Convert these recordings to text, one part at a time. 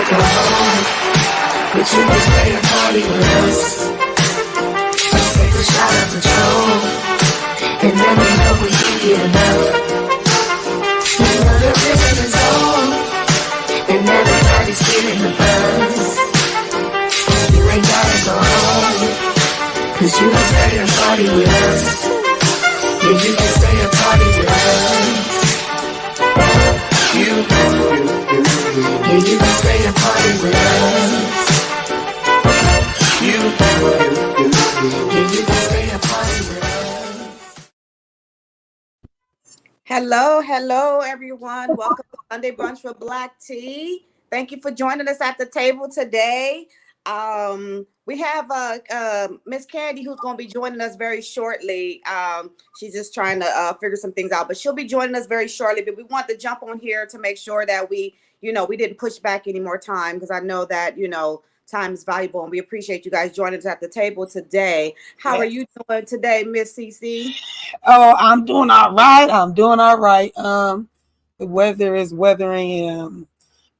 go home, but you can stay and party with us. Let's take a shot of Patrol, and let me know when you get enough. You know the rhythm is on, and everybody's feeling the buzz. You ain't gotta go home, cause you can stay and party with us. Yeah, you can stay and party with us. Yeah, you can stay and party with us. Yeah, you can stay and party with us. Hello, everyone. Welcome to Sunday Brunch with Black Tea. Thank you for joining us at the table today. We have Miss Candy who's going to be joining us very shortly. She's just trying to figure some things out, but she'll be joining us very shortly. But we want to jump on here to make sure that we didn't push back any more time, because I know that, time is valuable, and we appreciate you guys joining us at the table today. How are you doing today, Miss CC? Oh, I'm doing all right. The weather is weathering.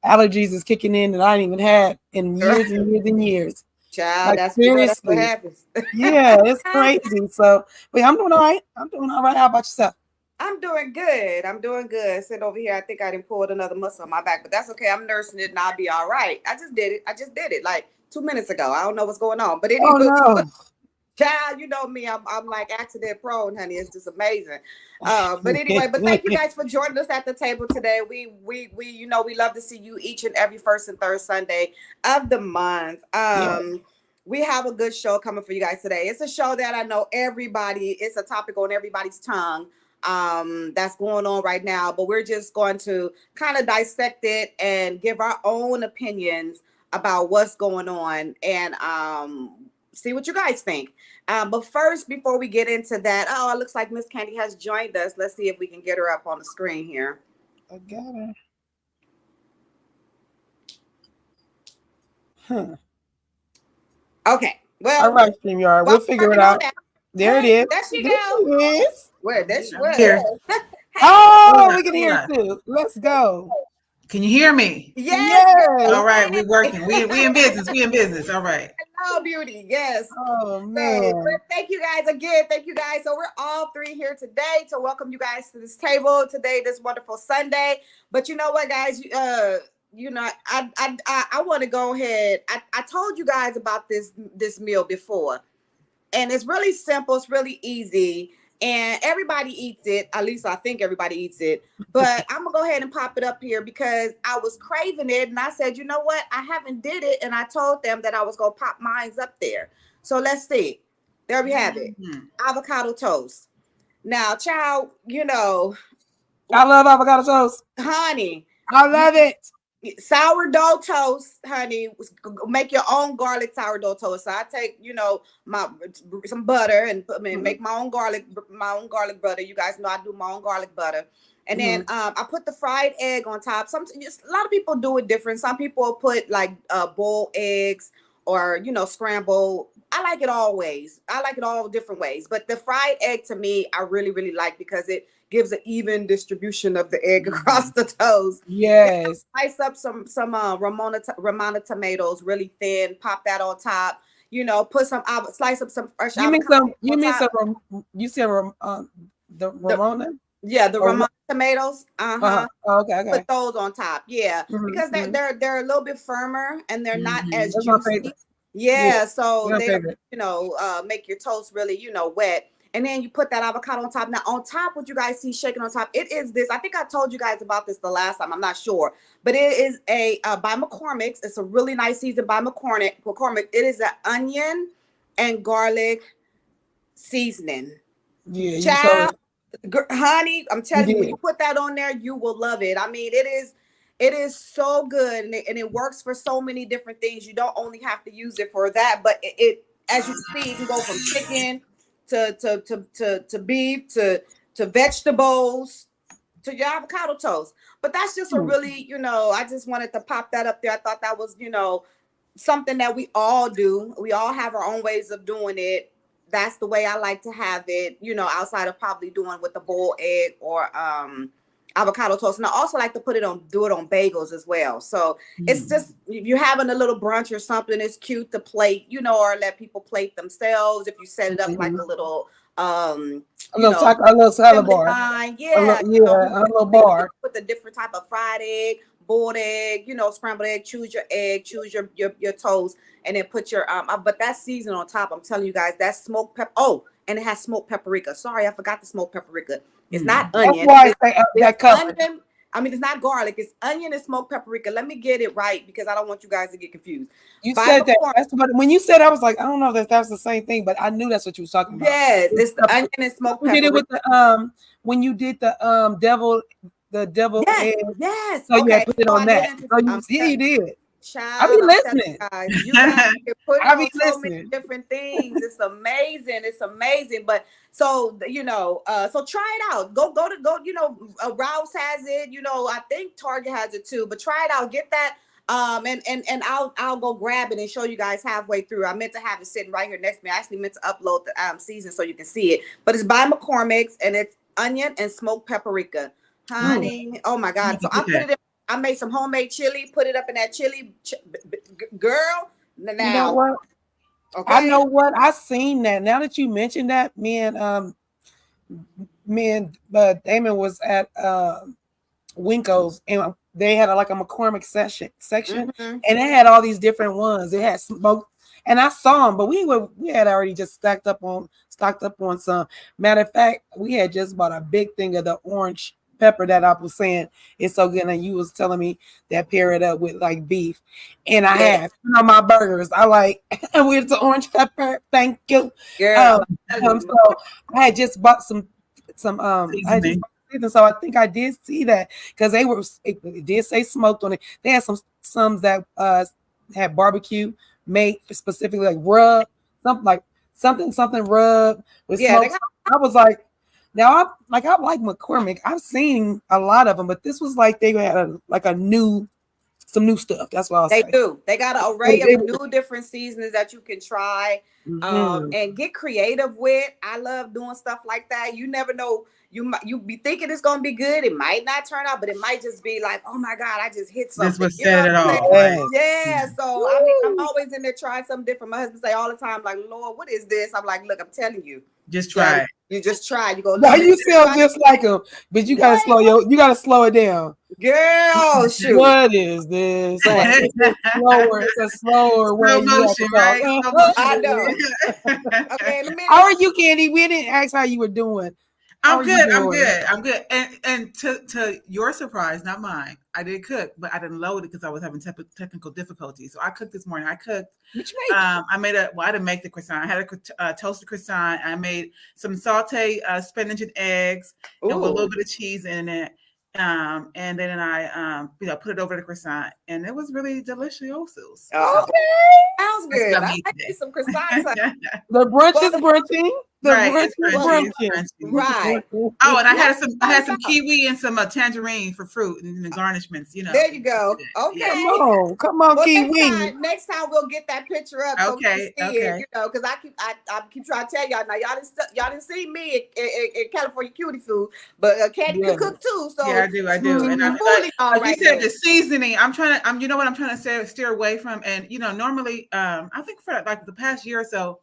Allergies is kicking in that I didn't even had in years and years and years. Child, Like, that's seriously. what happens. Yeah, it's crazy. So, but I'm doing all right. How about yourself? I'm doing good. Sitting over here, I think I didn't pull another muscle on my back, but that's okay. I'm nursing it and I'll be all right. I just did it like 2 minutes ago. I don't know what's going on, but anyway, child, you know me, I'm like accident prone, honey. It's just amazing. But anyway, but thank you guys for joining us at the table today. We we love to see you each and every first and third Sunday of the month. We have a good show coming for you guys today. It's a show that I know it's a topic on everybody's tongue that's going on right now, but we're just going to kind of dissect it and give our own opinions about what's going on and see what you guys think. But first, before we get into that, it looks like Miss Candy has joined us. Let's see if we can get her up on the screen here. I got her. Okay. Well, all right, StreamYard. We'll figure it out. There it is. There she goes. Where? Here. Oh, we can hear it too. Let's go. Can you hear me? Yes. All right, we're working. We in business. All right. Hello, beauty. Yes. Oh, man. So, thank you guys again. Thank you guys. So we're all three here today to welcome you guys to this table today, this wonderful Sunday. But you know what, guys? I want to go ahead. I told you guys about this meal before, and it's really simple. It's really easy. And everybody eats it. At least I think everybody eats it. But I'm going to go ahead and pop it up here because I was craving it. And I said, you know what? I haven't did it. And I told them that I was going to pop mine up there. So let's see. There we have it. Avocado toast. Now, child, I love avocado toast. Honey. I love it. Sourdough toast, honey. Make your own garlic sourdough toast. So I take, some butter and make my own garlic butter. You guys know I do my own garlic butter. And then I put the fried egg on top. A lot of people do it different. Some people put like boiled eggs or scramble. I like it all ways. I like it all different ways. But the fried egg to me, I really, really like because it gives an even distribution of the egg across the toast. Yes. Slice up some Ramona tomatoes really thin. Pop that on top. Put slice up some fresh. You said the Ramona. Yeah, the Ramona tomatoes. Okay. Put those on top. Yeah, because they're a little bit firmer and they're not as juicy. Yeah, so they make your toast really wet. And then you put that avocado on top. Now, on top, what you guys see shaking on top, it is this. I think I told you guys about this the last time. I'm not sure. But it is by McCormick's. It's a really nice season by McCormick. It is an onion and garlic seasoning. Yeah. Child, honey, I'm telling you, when you put that on there, you will love it. I mean, it is so good. And it works for so many different things. You don't only have to use it for that. But it as you see, it can go from chicken to beef, to vegetables, to your avocado toast. But that's just a really, I just wanted to pop that up there. I thought that was, something that we all do. We all have our own ways of doing it. That's the way I like to have it, outside of probably doing with the boiled egg or avocado toast. And I also like to do it on bagels as well. So it's just, if you're having a little brunch or something, it's cute to plate, or let people plate themselves. If you set it up like a little, a little salad bar. Yeah, a little bar with a different type of fried egg, boiled egg, scrambled egg. Choose your egg, choose your toast, and then put your but that season on top. I'm telling you guys, that's smoked pepper. Oh, and it has smoked paprika. Sorry, I forgot the smoked paprika. It's not onion. That's why it's onion. I mean, it's not garlic. It's onion and smoked paprika. Let me get it right because I don't want you guys to get confused. You said that. That's what, when you said, I was like, I don't know if that was the same thing, but I knew that's what you was talking about. Yes, it's the onion and smoked paprika. You did it with the when you did the devil egg. Yes. So you had put it on that. So you did. Child, I be listening. You guys can put I be on so many different things. It's amazing. It's amazing. But so so try it out. Go. Rouse has it. I think Target has it too. But try it out. Get that. And I'll go grab it and show you guys halfway through. I meant to have it sitting right here next to me. I actually meant to upload the season so you can see it. But it's by McCormick's and it's onion and smoked paprika. Honey, oh my God! So I put it in. I made some homemade chili, put it up in that chili, girl. Now, you know what? Okay. I know what I seen that. Now that you mentioned that, me and Damon was at Winko's and they had a McCormick section, and it had all these different ones. It had smoke, and I saw them, but we had already just stocked up on some. Matter of fact, we had just bought a big thing of the orange pepper that I was saying it's so good, and you was telling me that pair it up with like beef, and I have on my burgers. I like with the orange pepper. Thank you, girl. So I had just bought some. So I think I did see that because it did say smoked on it. They had some that had barbecue made specifically like rub something rub with smoke. I was like. Now, I like McCormick. I've seen a lot of them, but this was like they had some new stuff. That's what I'll say. They do. They got an array of new different seasonings that you can try and get creative with. I love doing stuff like that. You never know. You be thinking it's gonna be good. It might not turn out, but it might just be like, oh my God, I just hit something. That's what set it off. Yeah. So I mean, I'm always in there trying something different. My husband say all the time, like, Lord, what is this? I'm like, look, I'm telling you. Just try it. You just try. You go. No, you sound just like him, but you gotta slow it down. Girl, shoot. What is this? It's a slower way. Motion, right? I know. Okay, how are you, Candy? We didn't ask how you were doing. I'm good. And to your surprise, not mine, I did cook, but I didn't load it because I was having technical difficulties. So I cooked this morning. I cooked. I didn't make the croissant. I had a toasted croissant. I made some sauteed spinach and eggs and with a little bit of cheese in it. And then I put it over the croissant, and it was really delicious. Okay, sounds good. I like some croissants. The brunch is brunching. Right. Oh, and I had some kiwi and some tangerine for fruit and the garnishments. There you go. Okay. Come on, kiwi. Next time we'll get that picture up. So we can see it, because I keep trying to tell y'all. Now y'all didn't see me in California cutie food, but Candy can cook too. So yeah, I do. And I'm like you said, the seasoning. I'm trying to steer away from. And normally, I think for like the past year or so.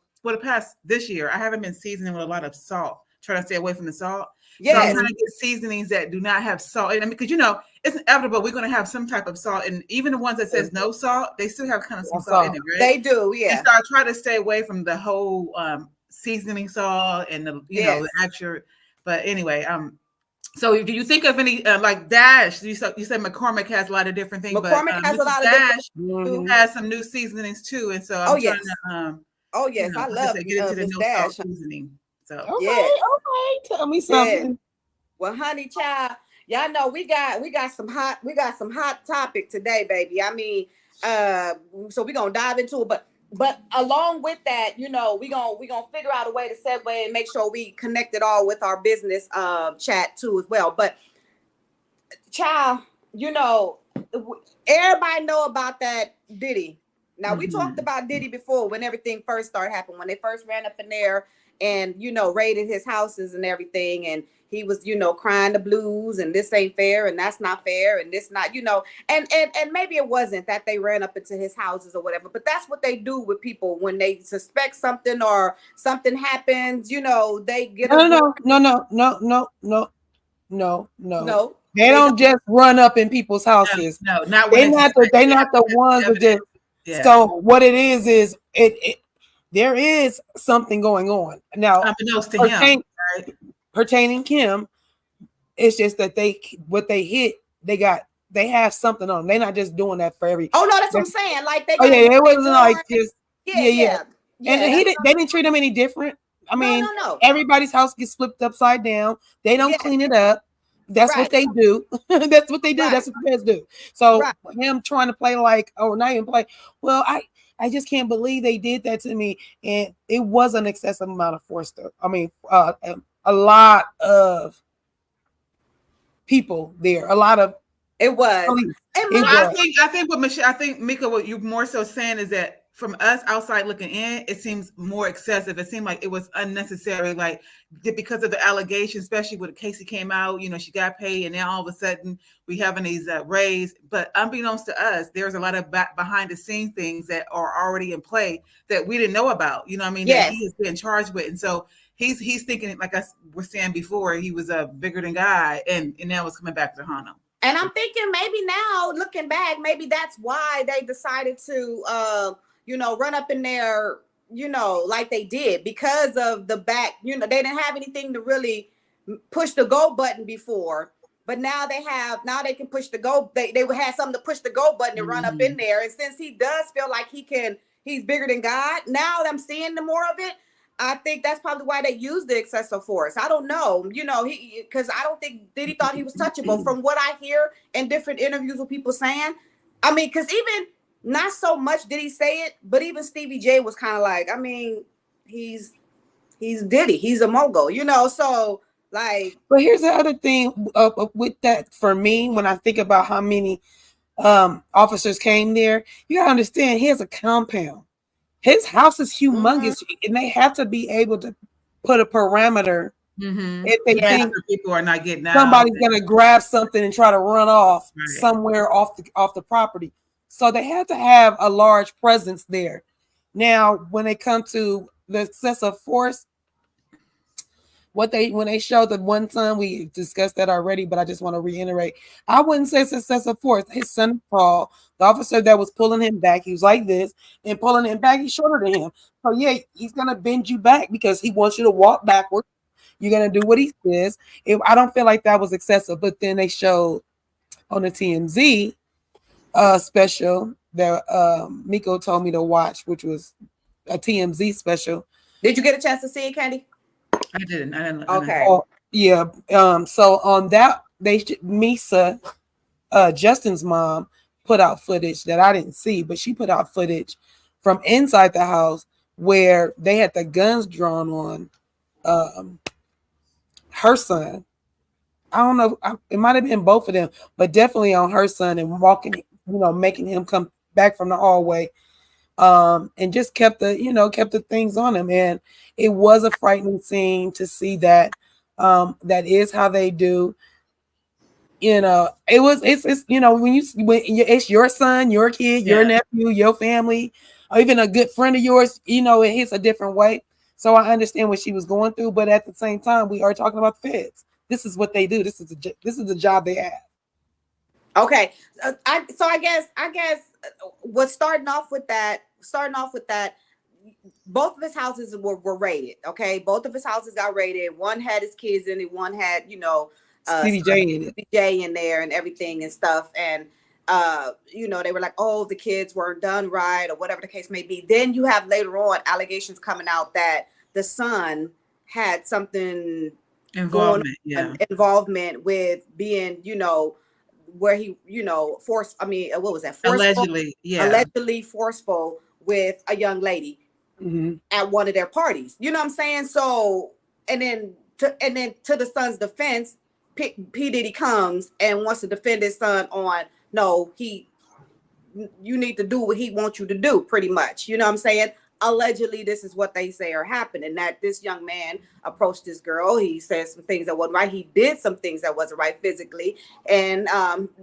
This year, I haven't been seasoning with a lot of salt. Trying to stay away from the salt. Yes. So I'm trying to get seasonings that do not have salt. And I mean, because it's inevitable we're going to have some type of salt, and even the ones that says no salt, they still have kind of some salt in it, right? They do, yeah. And so I try to stay away from the whole seasoning salt and the the actual. But anyway, so do you think of any like Dash? You said McCormick has a lot of different things. McCormick has a lot of Dash has some new seasonings too, and so I'm trying to. Oh yes, I love to get into the no Dash salt seasoning. So okay, tell me something. Yeah. Well, honey, child, y'all know we got some hot topic today, baby. I mean, so we're gonna dive into it, but along with that, we're gonna figure out a way to segue and make sure we connect it all with our business chat too as well. But child, everybody know about that Diddy. Now, we talked about Diddy before when everything first started happening, when they first ran up in there and raided his houses and everything, and he was crying the blues, and this ain't fair, and that's not fair, and this not and maybe it wasn't that they ran up into his houses or whatever, but that's what they do with people when they suspect something or something happens. They get no. They don't just run up in people's houses. No, not when they're not the ones that just. Yeah. So what it is it there is something going on now. Pertaining Kim, it's just that they have something on them. They're not just doing that for every. Oh no, that's what I'm saying. Like they. It wasn't like just. Yeah. And they didn't treat them any different. I mean, no. Everybody's house gets flipped upside down. They don't clean it up. That's what they do. That's what they do. That's what the feds do. So him trying to play like, not even play. Well, I just can't believe they did that to me, and it was an excessive amount of force. I mean, a lot of people there. A lot of it was. I think what Michelle, I think Mika, what you more so saying is that from us outside looking in, it seems more excessive. It seemed like it was unnecessary, like because of the allegations, especially when Casey came out, she got paid, and now all of a sudden we having these raids. But unbeknownst to us, there's a lot of behind the scene things that are already in play that we didn't know about. That he is being charged with, and so he's thinking, like I was saying before, he was a bigger than guy, and now it's coming back to haunt him. And I'm thinking maybe now, looking back, maybe that's why they decided to run up in there, like they did, because of the back, they didn't have anything to really push the go button before, but now they can push the go. They would have something to push the go button and run up in there. And since he does feel like he's bigger than God, now that I'm seeing the more of it, I think that's probably why they used the excessive force. I don't know, because I don't think Diddy thought he was touchable from what I hear in different interviews with people saying. I mean, because even not so much did he say it, but even Stevie J was kind of like, I mean, he's Diddy, he's a mogul, so like. But here's the other thing with that for me, when I think about how many officers came there, you gotta understand he has a compound. His house is humongous, and they have to be able to put a parameter if they think people are not getting out. Somebody's gonna grab something and try to run off somewhere off the property. So they had to have a large presence there. Now, when they come to the excessive force, when they showed the one son, we discussed that already, but I just want to reiterate. I wouldn't say it's excessive force. His son, Paul, the officer that was pulling him back, he was like this, and pulling him back, he's shorter than him. So yeah, he's gonna bend you back because he wants you to walk backward. You're gonna do what he says. I don't feel like that was excessive, but then they showed on the TMZ special that Miko told me to watch, which was a TMZ special. Did you get a chance to see it, Candy? I didn't. Okay. Yeah. So on that, Misa, Justin's mom, put out footage that I didn't see, but she put out footage from inside the house where they had the guns drawn on her son. I don't know. It might have been both of them, but definitely on her son, and walking, making him come back from the hallway. And just kept the things on him, and it was a frightening scene to see that. That is how they do. It's when it's your son, your kid, your nephew, your family, or even a good friend of yours. It hits a different way. So I understand what she was going through, but at the same time, we are talking about the feds. This is what they do. This is the job they have. Okay, I guess what's starting off with that, both of his houses were raided. Okay, both of his houses got raided. One had his kids in it. One had Stevie J in there and everything and stuff. And they were like, oh, the kids weren't done right or whatever the case may be. Then you have later on allegations coming out that the son had something involvement with being where he, what was that? Allegedly forceful with a young lady at one of their parties. You know what I'm saying? So, and then to the son's defense, P. Diddy comes and wants to defend his son on, no, you need to do what he wants you to do, pretty much. You know what I'm saying? allegedly this is what they say are happening, that this young man approached this girl. He said some things that wasn't right. He did some things that wasn't right physically. And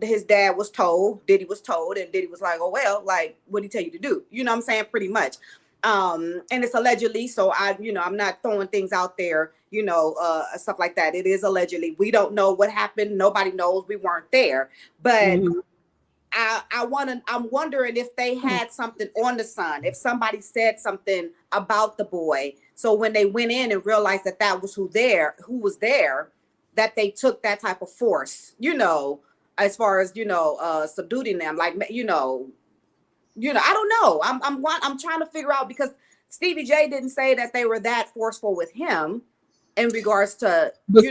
his dad was told, Diddy was told, and Diddy was like, oh, well, like, what did he tell you to do? You know what I'm saying? Pretty much. And it's allegedly, so I'm not throwing things out there, stuff like that. It is allegedly. We don't know what happened. Nobody knows. We weren't there. But I'm wondering if they had something on the son, if somebody said something about the boy. So when they went in and realized that was who was there, that they took that type of force, as far as, subduing them, like, I don't know. I'm trying to figure out, because Stevie J didn't say that they were that forceful with him in regards to, but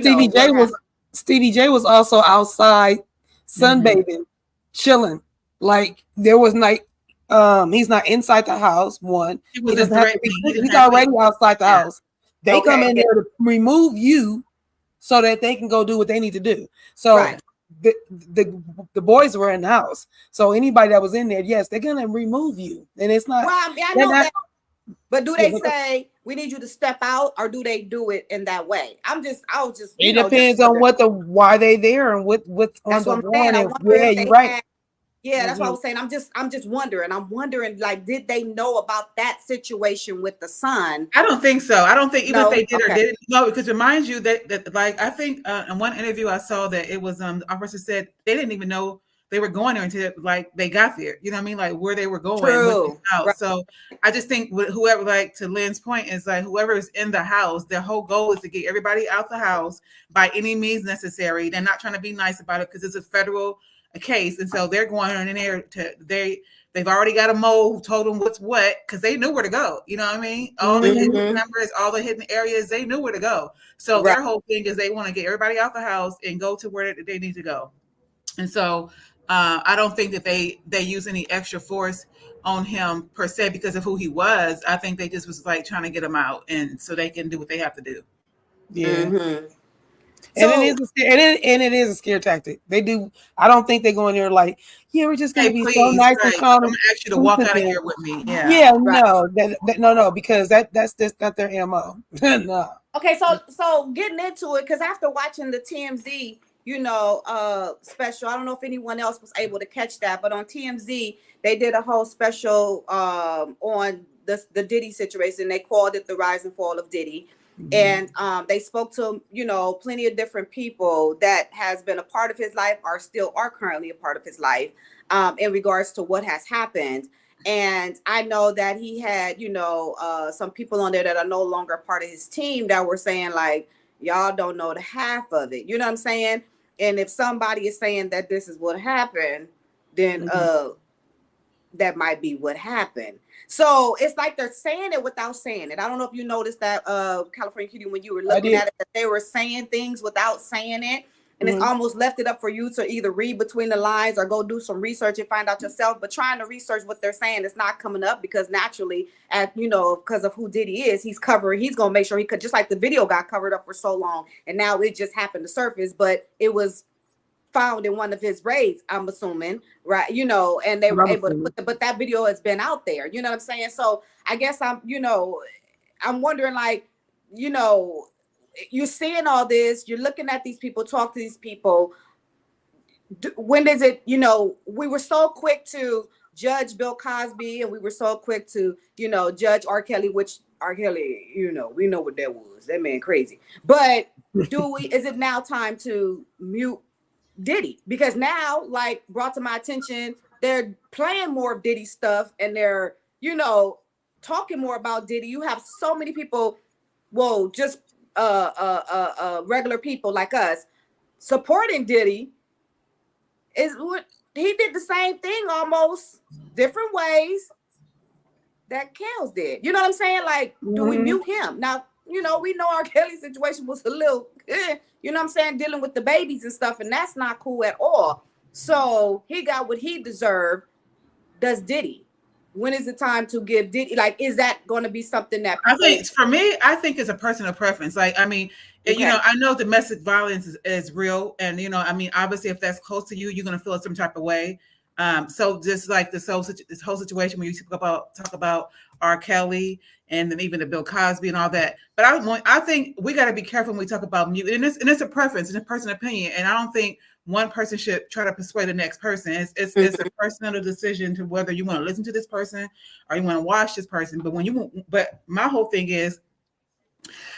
Stevie J was also outside sunbathing, chilling. Like, there was he's not inside the house. One, he's already outside the house. They come in there to remove you so that they can go do what they need to do. So the boys were in the house. So anybody that was in there, yes, they're gonna remove you. And it's not. Well, I know that. But do they say we need you to step out, or do they do it in that way? I was just. It depends on why they there and what's on the warning. Yeah, you're right. That's what I was saying. I'm just wondering. I'm wondering, like, did they know about that situation with the son? I don't think so. I don't think even if they did or didn't. No, because remind you that like, I think in one interview I saw that it was the officer said they didn't even know they were going there until like they got there. You know what I mean? Like, where they were going. True. Right. So I just think whoever, like, to Lynn's point, is like, whoever is in the house, their whole goal is to get everybody out the house by any means necessary. They're not trying to be nice about it because it's a federal case, and so they're going in there they've already got a mole who told them what's what, because they knew where to go. You know what I mean? All the hidden numbers, all the hidden areas, they knew where to go. So their whole thing is they want to get everybody out the house and go to where they need to go. And so I don't think that they use any extra force on him per se because of who he was. I think they just was like trying to get him out, and so they can do what they have to do. Yeah. And it is a scare tactic. They do. I don't think they go in there like, yeah, we're just going to be so nice and calm. I'm going to ask you to walk out of here with me. No, no, because that's just not their MO. No. Okay, so getting into it, because after watching the TMZ, special, I don't know if anyone else was able to catch that, but on TMZ they did a whole special on the Diddy situation. They called it The Rise and Fall of Diddy. And they spoke to, plenty of different people that has been a part of his life, are currently a part of his life, in regards to what has happened. And I know that he had, some people on there that are no longer part of his team that were saying, like, y'all don't know the half of it. You know what I'm saying? And if somebody is saying that this is what happened, then that might be what happened. So it's like they're saying it without saying it. I don't know if you noticed that, California Cutie, when you were looking at it, that they were saying things without saying it. And it's almost left it up for you to either read between the lines or go do some research and find out yourself. But trying to research what they're saying is not coming up, because naturally, because of who Diddy is, he's going to make sure he could, just like the video got covered up for so long. And now it just happened to surface, but it was found in one of his raids, I'm assuming, right? And they were able to put but that video has been out there. You know what I'm saying? So I guess I'm wondering, like, you're seeing all this, you're looking at these people, talk to these people. When is it, we were so quick to judge Bill Cosby, and we were so quick to, judge R. Kelly, which R. Kelly, we know what that was. That man crazy. But is it now time to mute Diddy? Because now, like, brought to my attention, they're playing more of Diddy stuff, and they're, talking more about Diddy. You have so many people, just regular people like us supporting Diddy. Is what he did, the same thing, almost different ways that Kels did. You know what I'm saying? Like, do we mute him? Now, we know R. Kelly's situation was a little, you know what I'm saying, dealing with the babies and stuff, and that's not cool at all. So he got what he deserved. Does Diddy? When is the time to give Diddy? Like, is that going to be something that I think, for me, I think it's a personal preference. Like, I mean, I know domestic violence is real, and obviously, if that's close to you, you're going to feel some type of way. So just like this whole situation where you talk about R. Kelly and then even the Bill Cosby and all that. But I think we got to be careful when we talk about music, and it's a preference and a personal opinion. And I don't think one person should try to persuade the next person. It's a personal decision to whether you want to listen to this person or you want to watch this person. But my whole thing is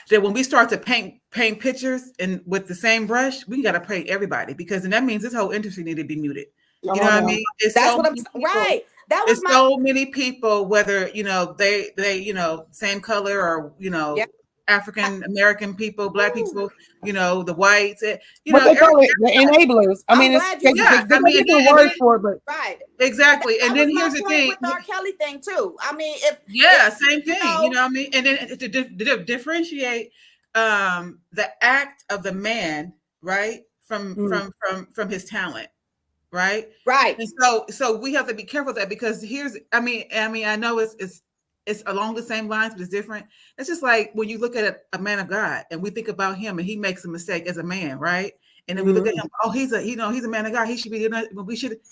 that when we start to paint pictures and with the same brush, we got to paint everybody, because then that means this whole industry need to be muted. You know what I mean? That's what I'm right. That was so many people, whether they same color or African American people, Black people, the whites, what they call it, the enablers. I mean, it's a word for it, but right, exactly. And then here's the thing with the R. Kelly thing too. I mean, same thing. You know what I mean? And then to differentiate the act of the man, right, from his talent. Right. And so we have to be careful of that, because I mean, I know it's along the same lines, but it's different. It's just like when you look at a man of God and we think about him and he makes a mistake as a man, right? And then we look at him, oh, he's a man of God. He should be doing, but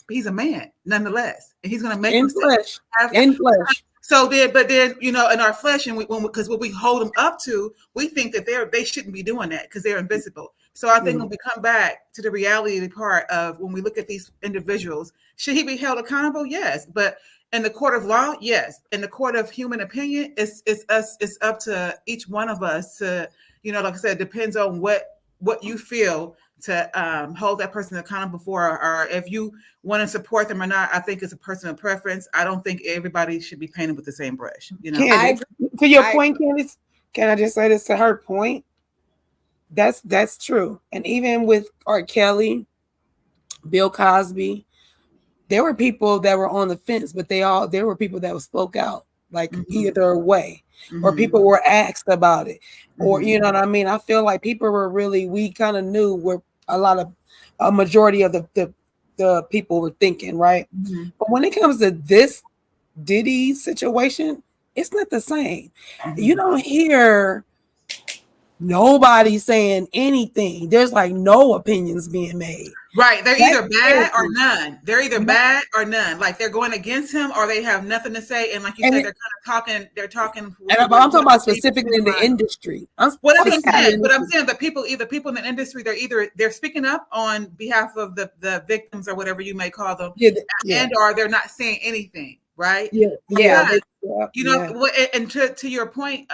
he's a man nonetheless. And he's going to make mistakes. In flesh. So but then, in our flesh, and because what we hold them up to, we think that they shouldn't be doing that because they're invisible. So I think when we come back to the reality part of when we look at these individuals, should he be held accountable? Yes. But in the court of law, yes. In the court of human opinion, it's up to each one of us to, like I said, it depends on what you feel to hold that person accountable for, or if you want to support them or not. I think it's a personal preference. I don't think everybody should be painted with the same brush. Candace, to your point, Candace, can I just say this to her point? That's true. And even with R. Kelly, Bill Cosby, there were people that were on the fence, but there were people that spoke out, like either way, or people were asked about it, or you know what I mean. I feel like people were we kind of knew where a majority of the people were thinking, right? But when it comes to this Diddy situation, it's not the same. You don't hear nobody saying anything. There's like no opinions being made. Right. They're either bad or none. They're either bad or none. Like they're going against him or they have nothing to say. And like you said, they're talking. And I'm talking about specifically in the industry. I'm saying that people in the industry, they're speaking up on behalf of the victims or whatever you may call them. And or they're not saying anything. Right. And to your point,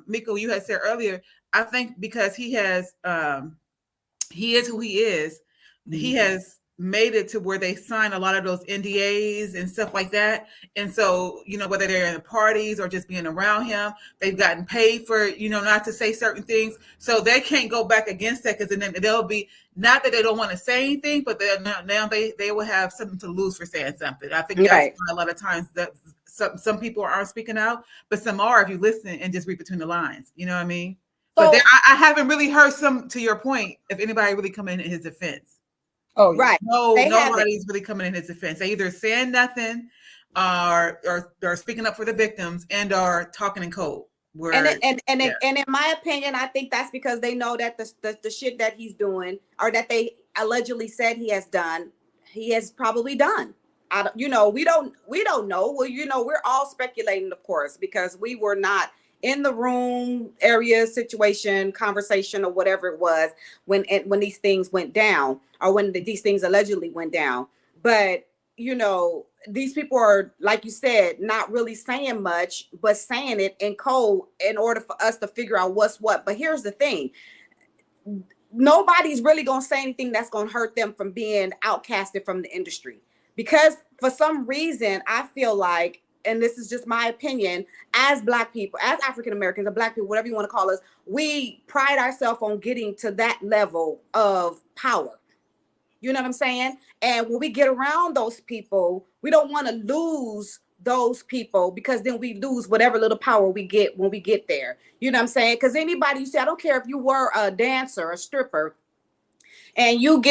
Miko, you had said earlier, I think because he is who he is, he has made it to where they sign a lot of those NDAs and stuff like that. And so, whether they're in the parties or just being around him, they've gotten paid for, not to say certain things. So they can't go back against that, because then they'll be, not that they don't want to say anything, but now they will have something to lose for saying something. I think that's why a lot of times that some people aren't speaking out, but some are if you listen and just read between the lines. You know what I mean? So, but I haven't really heard to your point, if anybody really coming in his defense. Oh, right. No, nobody's really coming in his defense. They either saying nothing or speaking up for the victims and are talking in code. And in my opinion, I think that's because they know that the shit that he's doing, or that they allegedly said he has done, he has probably done. We don't know. Well, we're all speculating, of course, because we were not in the room, area, situation, conversation, or whatever it was when these things went down, or when these things allegedly went down. But these people are, like you said, not really saying much, but saying it in code in order for us to figure out what's what. But here's the thing. Nobody's really going to say anything that's going to hurt them from being outcasted from the industry. Because for some reason, I feel like, and this is just my opinion, as Black people, as African Americans or Black people, whatever you want to call us, we pride ourselves on getting to that level of power. You know what I'm saying? And when we get around those people, we don't want to lose those people, because then we lose whatever little power we get when we get there. You know what I'm saying? Because anybody, you say, I don't care if you were a dancer, a stripper, and you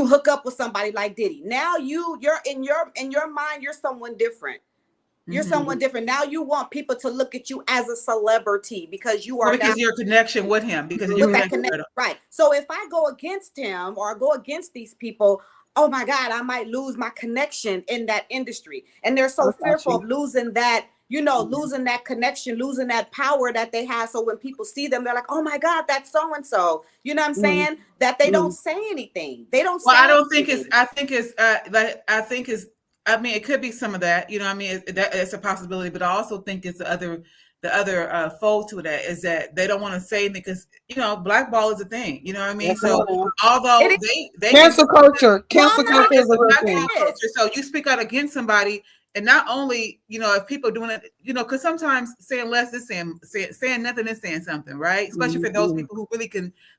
hook up with somebody like Diddy. Now you're in your mind, you're someone different. You're someone different. Now you want people to look at you as a celebrity because you are because your connection with him, because of your connection. Right. So if I go against him or go against these people, oh my God, I might lose my connection in that industry. And they're so fearful of losing that, losing that connection, losing that power that they have. So when people see them, they're like, oh my God, that's so-and-so. You know what I'm saying? That they don't say anything. They don't say anything. I mean, it could be some of that, I mean, it's a possibility, but I also think it's the other fold to that is that they don't want to say anything because, blackball is a thing, you know what I mean? So although they cancel culture is a real thing. So you speak out against somebody, and not only, if people doing it, because sometimes saying less is saying nothing is saying something, right? Especially for those people who really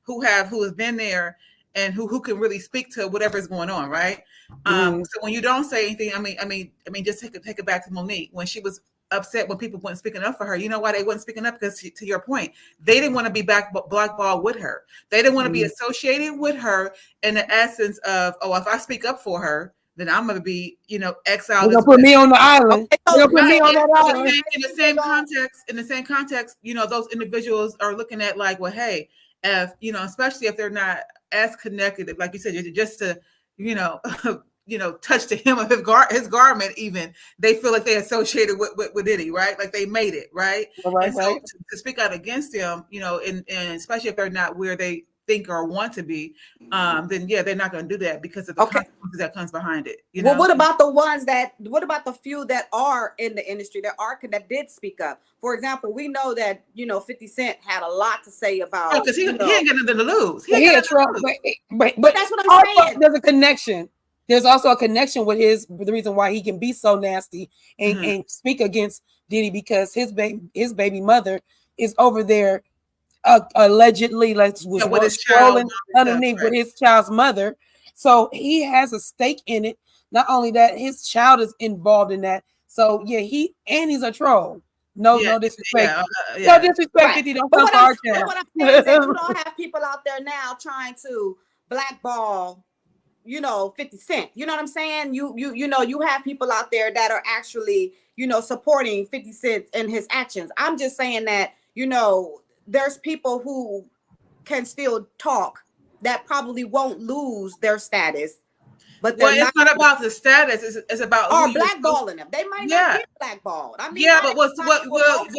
who have been there and who can really speak to whatever is going on, right? So when you don't say anything, I mean, just take it back to Monique when she was upset when people weren't speaking up for her. You know why they weren't speaking up? Because to your point, they didn't want to be blackballed with her. They didn't want to be associated with her in the essence of, if I speak up for her, then I'm going to be, exiled. You're going to put me on the island. You're going to put me on that island. In the same context, those individuals are looking at like, well, hey, if, especially if they're not as connected, like you said, just to, touch the hem of his garment, even they feel like they associated with Diddy, right? Like they made it, right? And so to speak out against them, and especially if they're not where they think or want to be, then they're not going to do that because of the consequences that comes behind it. Well, what about the few that are in the industry that did speak up? For example, we know that 50 Cent had a lot to say about because he ain't getting nothing to lose. But that's what I'm saying. There's a connection. There's also a connection with the reason why he can be so nasty and speak against Diddy, because his baby mother is over there allegedly was scrolling underneath with his child's mother. So he has a stake in it. Not only that, his child is involved in that. So he's a troll. No disrespect. No disrespect. 50 don't come for our child. What I'm saying is that you don't have people out there now trying to blackball 50 Cent. You know what I'm saying? You have people out there that are actually, supporting 50 Cent and his actions. I'm just saying that, there's people who can still talk that probably won't lose their status. But it's not about the status. It's about or blackballing them. They might not be blackballed. I mean, but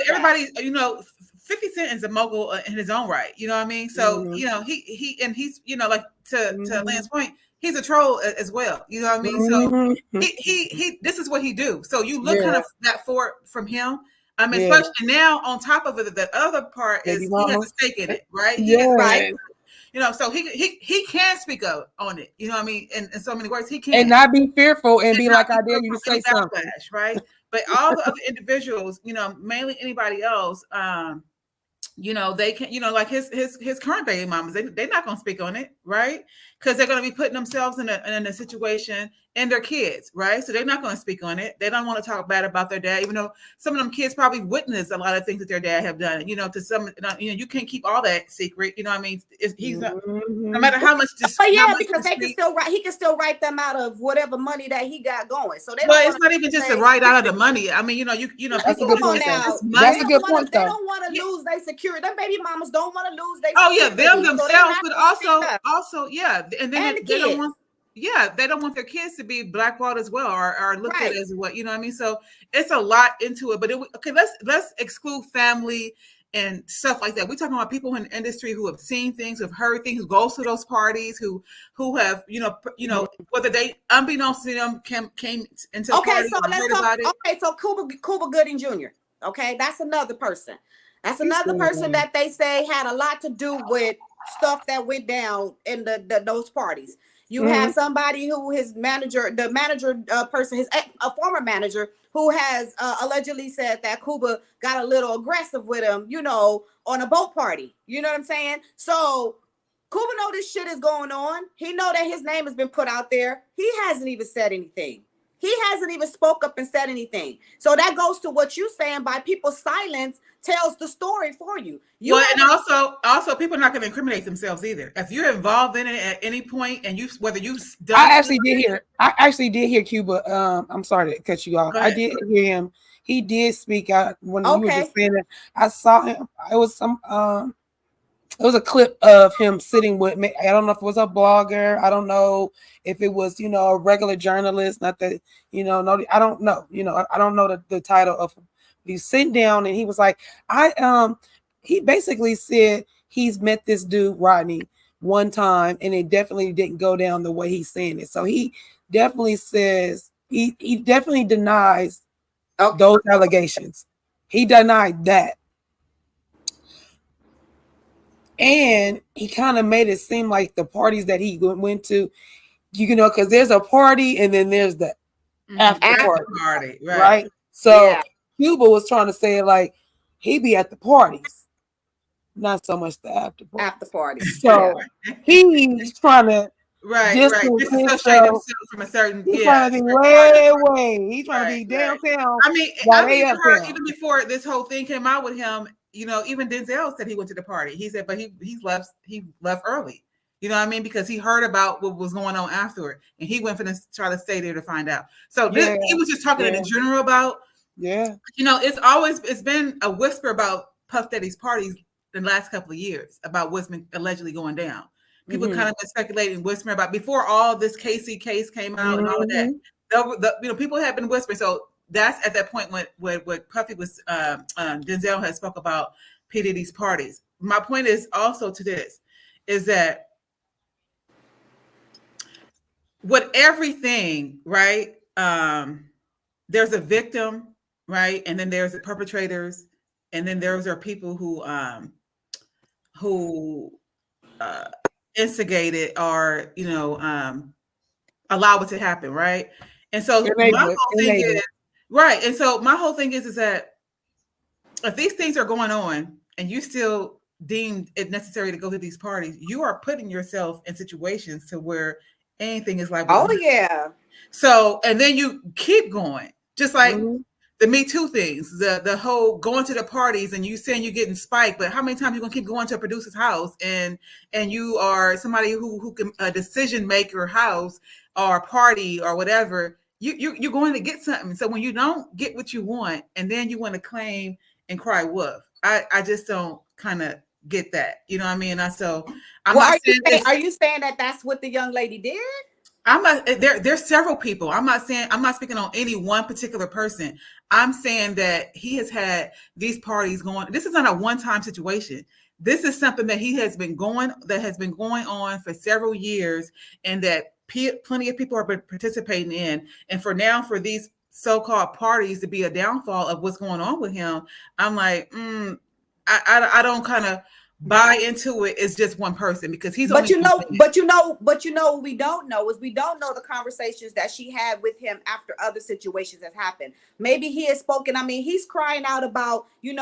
everybody, 50 Cent is a mogul in his own right. You know what I mean? So he's like to Lance's point, he's a troll as well. You know what I mean? So he this is what he do. So you look kind of that for from him. I mean, especially now on top of it, the other part is he has a stake in it, right? Right. So he can speak up on it. You know what I mean? In so many words, he can. And not be fearful and be like, I dare you to say something. Right? But all the other individuals, mainly anybody else, they can, like his current baby mamas, they're not going to speak on it, right? Because they're going to be putting themselves in a situation and their kids, right? So they're not going to speak on it. They don't want to talk bad about their dad, even though some of them kids probably witnessed a lot of things that their dad have done. To some, you can't keep all that secret. You know what I mean? He's not, no matter how much. Because he can still write them out of whatever money that he got going. So it's not even just to write out of the money. I mean, that's a good point. That's a good point. They don't want to lose their security. Them baby mamas don't want to lose their. Oh yeah, them themselves, but also and then they don't want. Yeah, they don't want their kids to be blackballed as well, or looked at as what, you know what I mean? So it's a lot into it. But let's exclude family and stuff like that. We're talking about people in the industry who have seen things, who have heard things, who goes to those parties, who have whether they unbeknownst to them came into the party. So let's talk. Okay, so Cuba Gooding Jr. Okay, that's another person. That's another person that they say had a lot to do with stuff that went down in those parties. You have somebody who his manager, person, a former manager, who has allegedly said that Cuba got a little aggressive with him, on a boat party. You know what I'm saying? So Cuba know this shit is going on. He know that his name has been put out there. He hasn't even said anything. He hasn't even spoke up and said anything. So that goes to what you're saying, by people's silence tells the story for you. And also people are not going to incriminate themselves either. If you're involved in it at any point, and whether you've done, I actually did hear Cuba. I'm sorry to cut you off. I did hear him. He did speak out when you were just saying that. I saw him. It was a clip of him sitting with me. I don't know if it was a blogger. I don't know if it was, a regular journalist. Not that, no, I don't know. I don't know the title of him. He's sitting down and he was like, he basically said he's met this dude, Rodney, one time, and it definitely didn't go down the way he's saying it. So he definitely says, he definitely denies those allegations. He denied that. And he kind of made it seem like the parties that he went to, because there's a party and then there's the after party, right? So Cuba was trying to say like he be at the parties, not so much the after party. So he's trying to disassociate himself from a certain. He's trying to be way. He's trying to be downtown. I mean, even before this whole thing came out with him, even Denzel said he went to the party. He said, but he left early. You know what I mean? Because he heard about what was going on afterward, and he went for to try to stay there to find out. So he was just talking in general about. Yeah. It's been a whisper about Puff Daddy's parties in the last couple of years about what's been allegedly going down. People kind of been speculating, whispering about before all this Casey case came out and all of that. People have been whispering. So that's at that point when Puffy was Denzel had spoke about P. Diddy's parties. My point is also to this is that with everything, right? There's a victim, right? And then there's the perpetrators, and then there are people who instigated or allow it to happen, right? And so my whole thing is that if these things are going on and you still deem it necessary to go to these parties, you are putting yourself in situations to where anything is like, so, and then you keep going, just like the Me Too things, the whole going to the parties and you saying you're getting spiked, but how many times you gonna keep going to a producer's house and you are somebody who can a decision maker house or party or whatever, you're going to get something. So when you don't get what you want and then you want to claim and cry wolf, I just don't kind of get that. You know what I mean? Are you saying that that's what the young lady did? There's several people. I'm not speaking on any one particular person. I'm saying that he has had these parties going. This is not a one-time situation. This is something that has been going on for several years, and that plenty of people are participating in. And for these so-called parties to be a downfall of what's going on with him, I'm like, I don't kind of buy into it. It's just one person because he's. But we don't know the conversations that she had with him after other situations have happened. Maybe he has spoken. I mean, he's crying out about feeling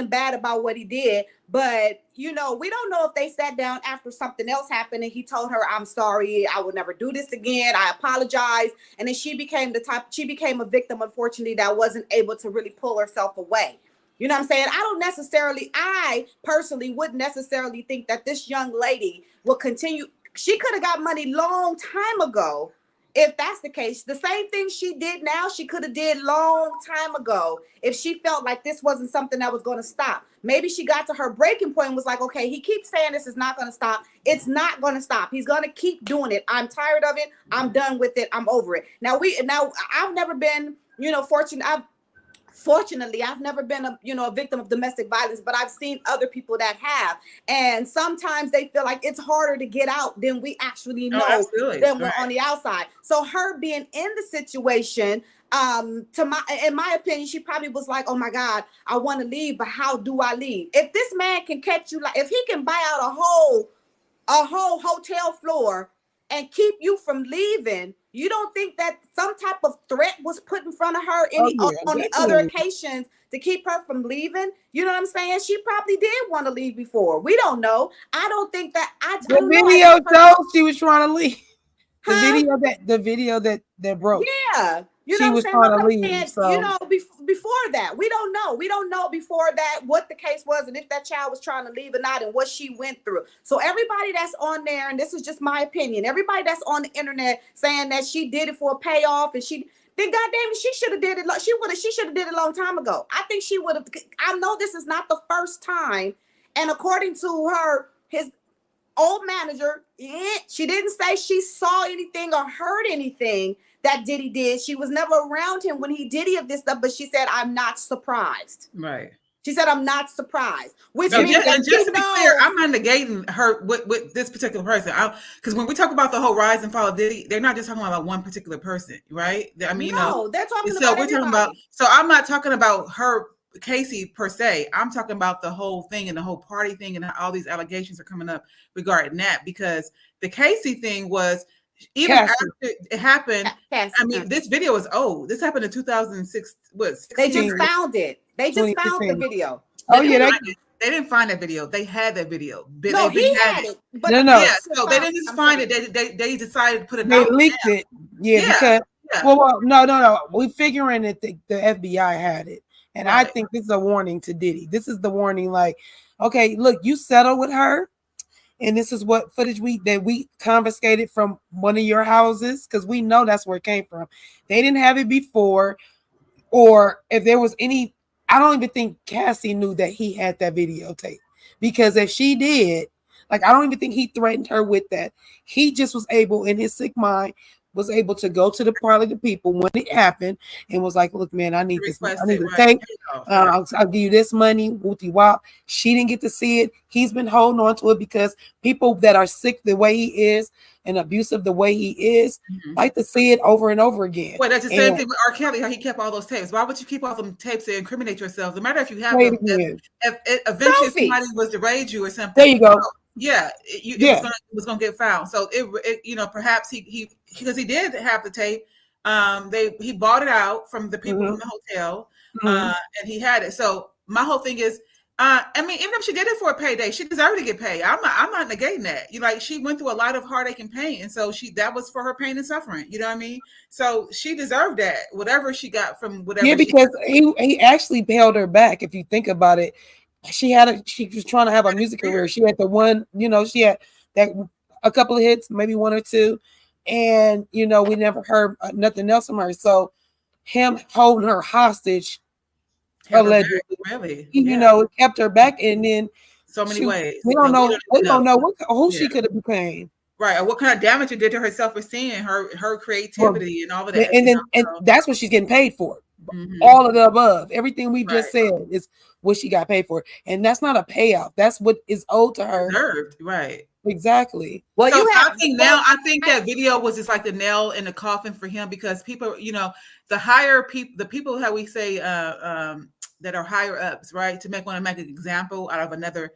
bad about what he did. But we don't know if they sat down after something else happened and he told her, "I'm sorry, I will never do this again. I apologize." And then she became a victim, unfortunately, that wasn't able to really pull herself away. You know what I'm saying? I personally wouldn't necessarily think that this young lady will continue. She could have got money long time ago. If that's the case, the same thing she did now, she could have did long time ago. If she felt like this wasn't something that was going to stop. Maybe she got to her breaking point and was like, okay, he keeps saying this is not going to stop. It's not going to stop. He's going to keep doing it. I'm tired of it. I'm done with it. I'm over it. Now I've never been, fortunate. Fortunately, I've never been a victim of domestic violence, but I've seen other people that have. And sometimes they feel like it's harder to get out than we actually know we're on the outside. So her being in the situation, in my opinion, she probably was like, oh my God, I want to leave, but how do I leave? If this man can catch you, like if he can buy out a whole hotel floor and keep you from leaving, you don't think that some type of threat was put in front of her on the other occasions to keep her from leaving? You know what I'm saying? She probably did want to leave before. We don't know. I don't think that. The video shows she was trying to leave. The video that broke. Yeah. You know She what was I'm saying? trying to I'm leave. saying, So you know, before that, we don't know. We don't know before that what the case was and if that child was trying to leave or not and what she went through. So everybody that's on there, and this is just my opinion, everybody that's on the internet saying that she did it for a payoff and then goddamn it, she should have did it. She should have did it a long time ago. I think she would have. I know this is not the first time, and according to his old manager, she didn't say she saw anything or heard anything that Diddy did. She was never around him when he did any of this stuff, but she said, I'm not surprised. Right. She said, I'm not surprised. Which So means just to be clear, I'm not negating her with this particular person. Because when we talk about the whole rise and fall of Diddy, they're not just talking about one particular person, right? I mean, no, they're talking so about we're talking about. So I'm not talking about her, Casey, per se. I'm talking about the whole thing and the whole party thing and all these allegations are coming up regarding that, because the Casey thing was even after it happened. I mean, this video is old. This happened in 2006. They just found it. They just found the video. Oh yeah, they didn't find that video. They had that video. No, he had it. But no. Yeah, so they didn't just find it. They decided to put it out. They leaked it. Yeah, because well, no. We figuring that the FBI had it, and I think this is a warning to Diddy. This is the warning. Like, okay, look, you settled with her, and this is what footage we confiscated from one of your houses because we know that's where it came from. They didn't have it before, or if there was any. I don't even think Cassie knew that he had that videotape, because if she did, like, I don't even think he threatened her with that. He just was able, in his sick mind, was able to go to the party of the people when it happened and was like, look, man, I need this. I need the tape. I'll give you this money. Wooty wop. She didn't get to see it. He's been holding on to it because people that are sick the way he is and abusive the way he is like to see it over and over again. Well, that's the same thing with R. Kelly, how he kept all those tapes. Why would you keep all them tapes to incriminate yourself? No matter if you have them, if eventually somebody was to raid you or something. There you go. It was going to get found. So it perhaps he because he did have the tape. He bought it out from the people from the hotel, and he had it. So my whole thing is, I mean, even if she did it for a payday, she deserved to get paid. I'm not negating that. She went through a lot of heartache and pain, and so that was for her pain and suffering. You know what I mean? So she deserved that, whatever she got from whatever. Yeah, because he actually held her back. If you think about it, she was trying to have a music career. She had she had that a couple of hits, maybe one or two, and we never heard nothing else from her. So him holding her hostage. Allegedly, really, it kept her back, and then so many ways. We don't know who she could have became, right? Or what kind of damage it did to her self-esteem, her creativity, and all of that. And that's what she's getting paid for. All of the above, everything we've just said is what she got paid for, and that's not a payout. That's what is owed to her. Deserved, right? Exactly. Well, so I think that video was just like the nail in the coffin for him, because people, the higher people, the people how we say that are higher ups, right, to want to make an example out of another,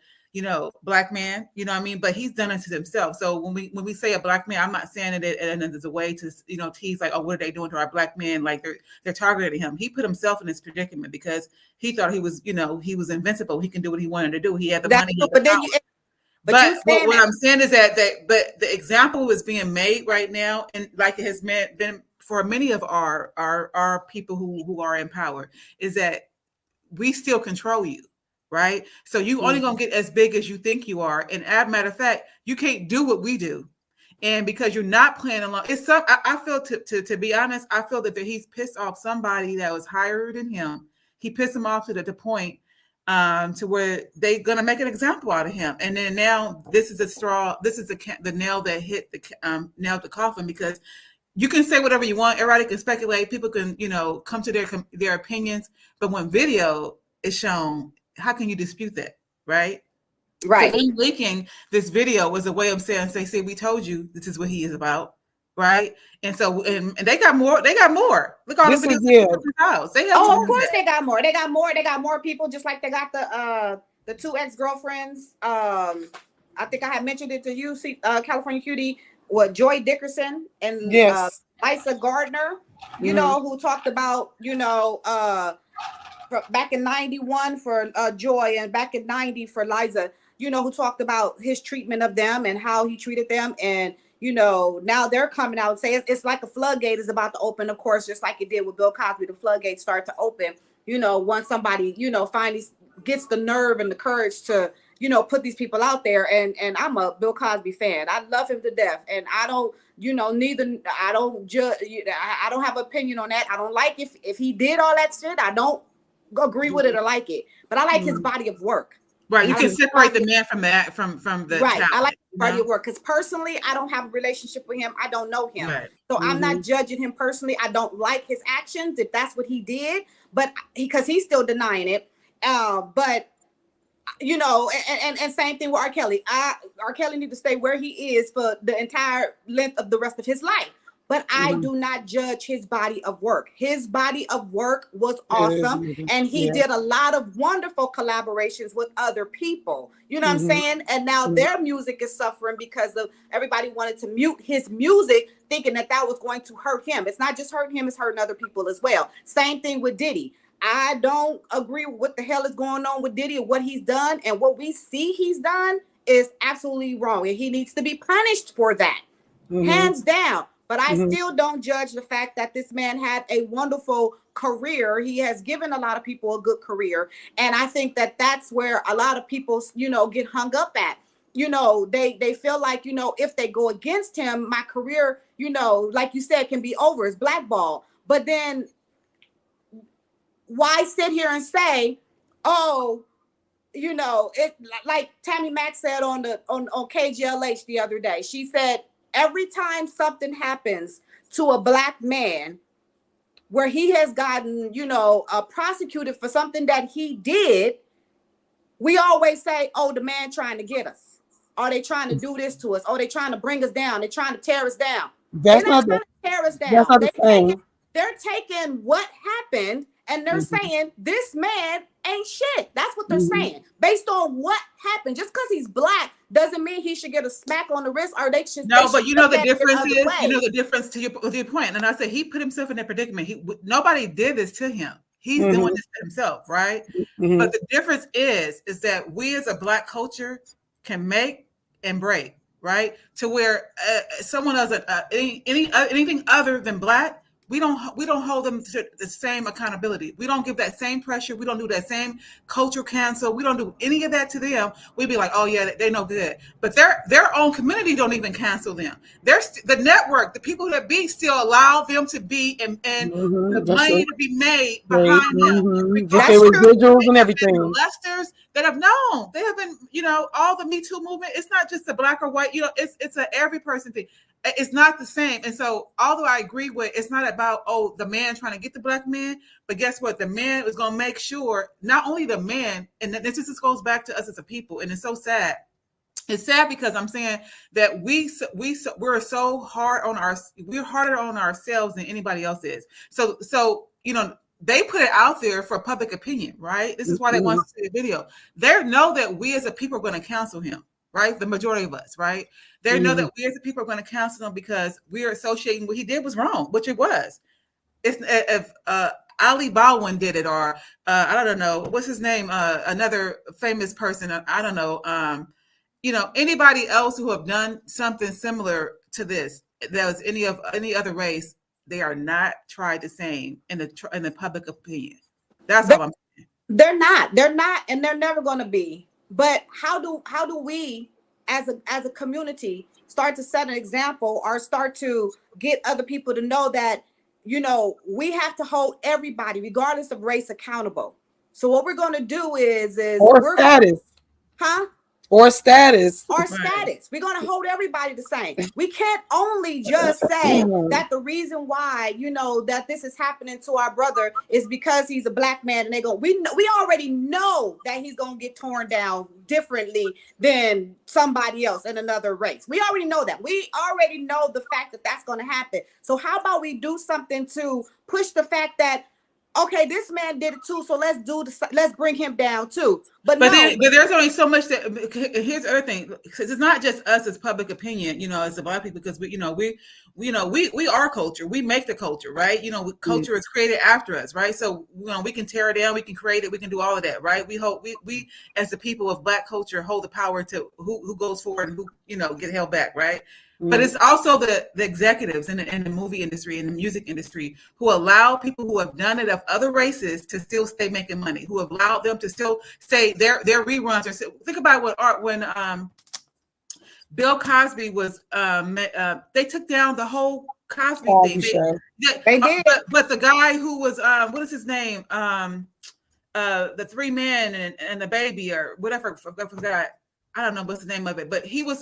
black man, you know what I mean? But he's done it to himself. So when we say a black man, I'm not saying it as a way to, tease like, oh, what are they doing to our black man? Like they're targeting him. He put himself in this predicament because he thought he was, he was invincible. He can do what he wanted to do. He had the money. But what I'm saying is that the example is being made right now, and like it has been for many of our people who are in power, is that we still control you, right? So you only gonna get as big as you think you are, and as a matter of fact, you can't do what we do, and because you're not playing along, it's I feel to be honest, I feel that he's pissed off somebody that was higher than him. He pissed him off to the point. To where they're gonna make an example out of him, and then now this is the nail that hit nailed the coffin, because you can say whatever you want, everybody can speculate, people can come to their opinions, but when video is shown, how can you dispute that, right? Right. So leaking this video was a way of saying, see, we told you this is what he is about. Right, and so and they got more. Look all the videos in the house. Of course they got more. They got more people. Just like they got the two ex-girlfriends. I think I had mentioned it to you, California Cutie. Joy Dickerson and Lisa Gardner. Who talked about back in '91 for Joy and back in '90 for Liza. Who talked about his treatment of them and how he treated them, and now they're coming out and saying it's like a floodgate is about to open, of course, just like it did with Bill Cosby. The floodgates start to open, once somebody, finally gets the nerve and the courage to, put these people out there. And I'm a Bill Cosby fan. I love him to death. And I don't, I don't judge, I don't have an opinion on that. I don't like if he did all that shit. I don't agree with it or like it, but I like his body of work. Right. You can separate the man from that, from the right. talent, I like his body of work because personally, I don't have a relationship with him. I don't know him. Right. So I'm not judging him personally. I don't like his actions if that's what he did, but because he's still denying it. But and same thing with R. Kelly. R. Kelly need to stay where he is for the entire length of the rest of his life. But I do not judge his body of work. His body of work was awesome. And he did a lot of wonderful collaborations with other people. You know what I'm saying? And now their music is suffering because of everybody wanted to mute his music, thinking that was going to hurt him. It's not just hurting him, it's hurting other people as well. Same thing with Diddy. I don't agree with what the hell is going on with Diddy and what he's done. And what we see he's done is absolutely wrong. And he needs to be punished for that. Hands down. But I still don't judge the fact that this man had a wonderful career. He has given a lot of people a good career. And I think that that's where a lot of people, get hung up at. They feel like, if they go against him, my career, like you said, can be over. It's blackball. But then why sit here and say, it like Tammy Mack said on KGLH the other day. She said, every time something happens to a Black man where he has gotten, prosecuted for something that he did, we always say, oh, the man trying to get us. Are they trying to do this to us? Oh, they trying to bring us down. They're trying to tear us down. They're not trying to tear us down. That's not the same. They're taking what happened and they're saying this man ain't shit. That's what they're saying. Based on what happened. Just because he's Black doesn't mean he should get a smack on the wrist or they should. No, but the difference is, the difference to your point. And I said, he put himself in that predicament. Nobody did this to him. He's doing this to himself, right? But the difference is that we as a Black culture can make and break, right? To where someone doesn't anything other than Black, we don't hold them to the same accountability. We don't give that same pressure. We don't do that same culture cancel. We don't do any of that to them. We'd be like, oh yeah, they no good. But their own community don't even cancel them. The network, the people that be still allow them to be and the money to be made behind them. That's residuals and everything. Molesters that have known. They have been, all the Me Too movement. It's not just a Black or white, it's a every person thing. It's not the same. And so, although I agree with, it's not about, the man trying to get the Black man, but guess what? The man is going to make sure, not only the man, and this just goes back to us as a people, and it's so sad. It's sad because I'm saying that we're so hard on we're harder on ourselves than anybody else is. So, they put it out there for public opinion, right? This is why they want to see the video. They know that we as a people are going to cancel him. Right? The majority of us, right? They know that we as a people are going to cancel him because we are associating what he did was wrong, which it was. It's if Ali Baldwin did it, or I don't know, what's his name? Another famous person, I don't know. Anybody else who have done something similar to this, that was any other race, they are not tried the same in the public opinion. That's all I'm saying. They're not, and they're never going to be. But how do we as a community start to set an example or start to get other people to know that, we have to hold everybody, regardless of race, accountable. So what we're going to do is or status. Or status. We're going to hold everybody the same. We can't only just say that the reason why, that this is happening to our brother is because he's a Black man, and we already know that he's going to get torn down differently than somebody else in another race. We already know that. We already know the fact that that's going to happen. So how about we do something to push the fact that, okay, this man did it too, so let's bring him down too. But there's only so much that. Here's the other thing, because it's not just us as public opinion, as a Black people, because we are culture. We make the culture, right? Culture is created after us, right? So we can tear it down, we can create it, we can do all of that, right? We as the people of Black culture hold the power to who goes forward and who get held back, right? But it's also the executives in the movie industry and the music industry who allow people who have done it of other races to still stay making money, who have allowed them to still say their reruns. Or think about when Bill Cosby was, they took down the whole Cosby thing. They did. But the guy who was, what is his name? The three men and the baby or whatever. I forgot. I don't know what's the name of it, but he was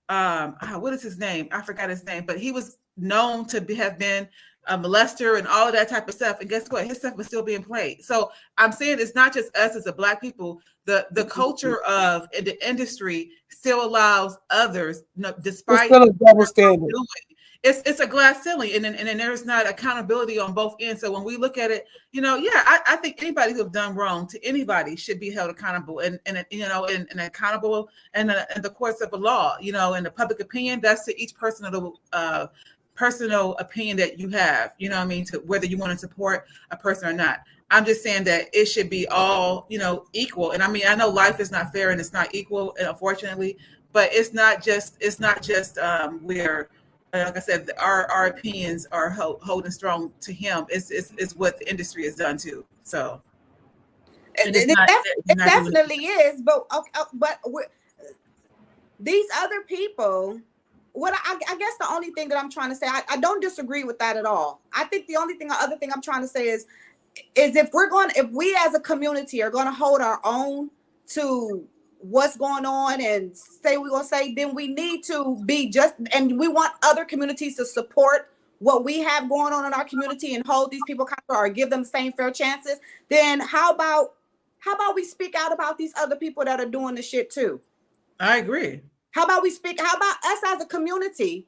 what is his name? I forgot his name, but he was known to have been a molester and all of that type of stuff. And guess what? His stuff was still being played. So I'm saying it's not just us as a Black people. The culture of the industry still allows others, despite it's still a double standard. It's a glass ceiling, and then there's not accountability on both ends. So when we look at it, I think anybody who've done wrong to anybody should be held accountable, and accountable, and the courts of the law, and the public opinion. That's to each personal opinion that you have. You know what I mean? To whether you want to support a person or not. I'm just saying that it should be all equal. And I mean, I know life is not fair and it's not equal, unfortunately, but it's not just where. Like I said, our opinions are holding strong to him. It's what the industry has done too. So it definitely is. But these other people, what I guess the only thing that I'm trying to say, I don't disagree with that at all. I think the other thing I'm trying to say is if we as a community are going to hold our own to what's going on and say we're going to say, then we need to be just, and we want other communities to support what we have going on in our community and hold these people accountable or give them the same fair chances. Then how about we speak out about these other people that are doing the shit too? I agree. How about us as a community?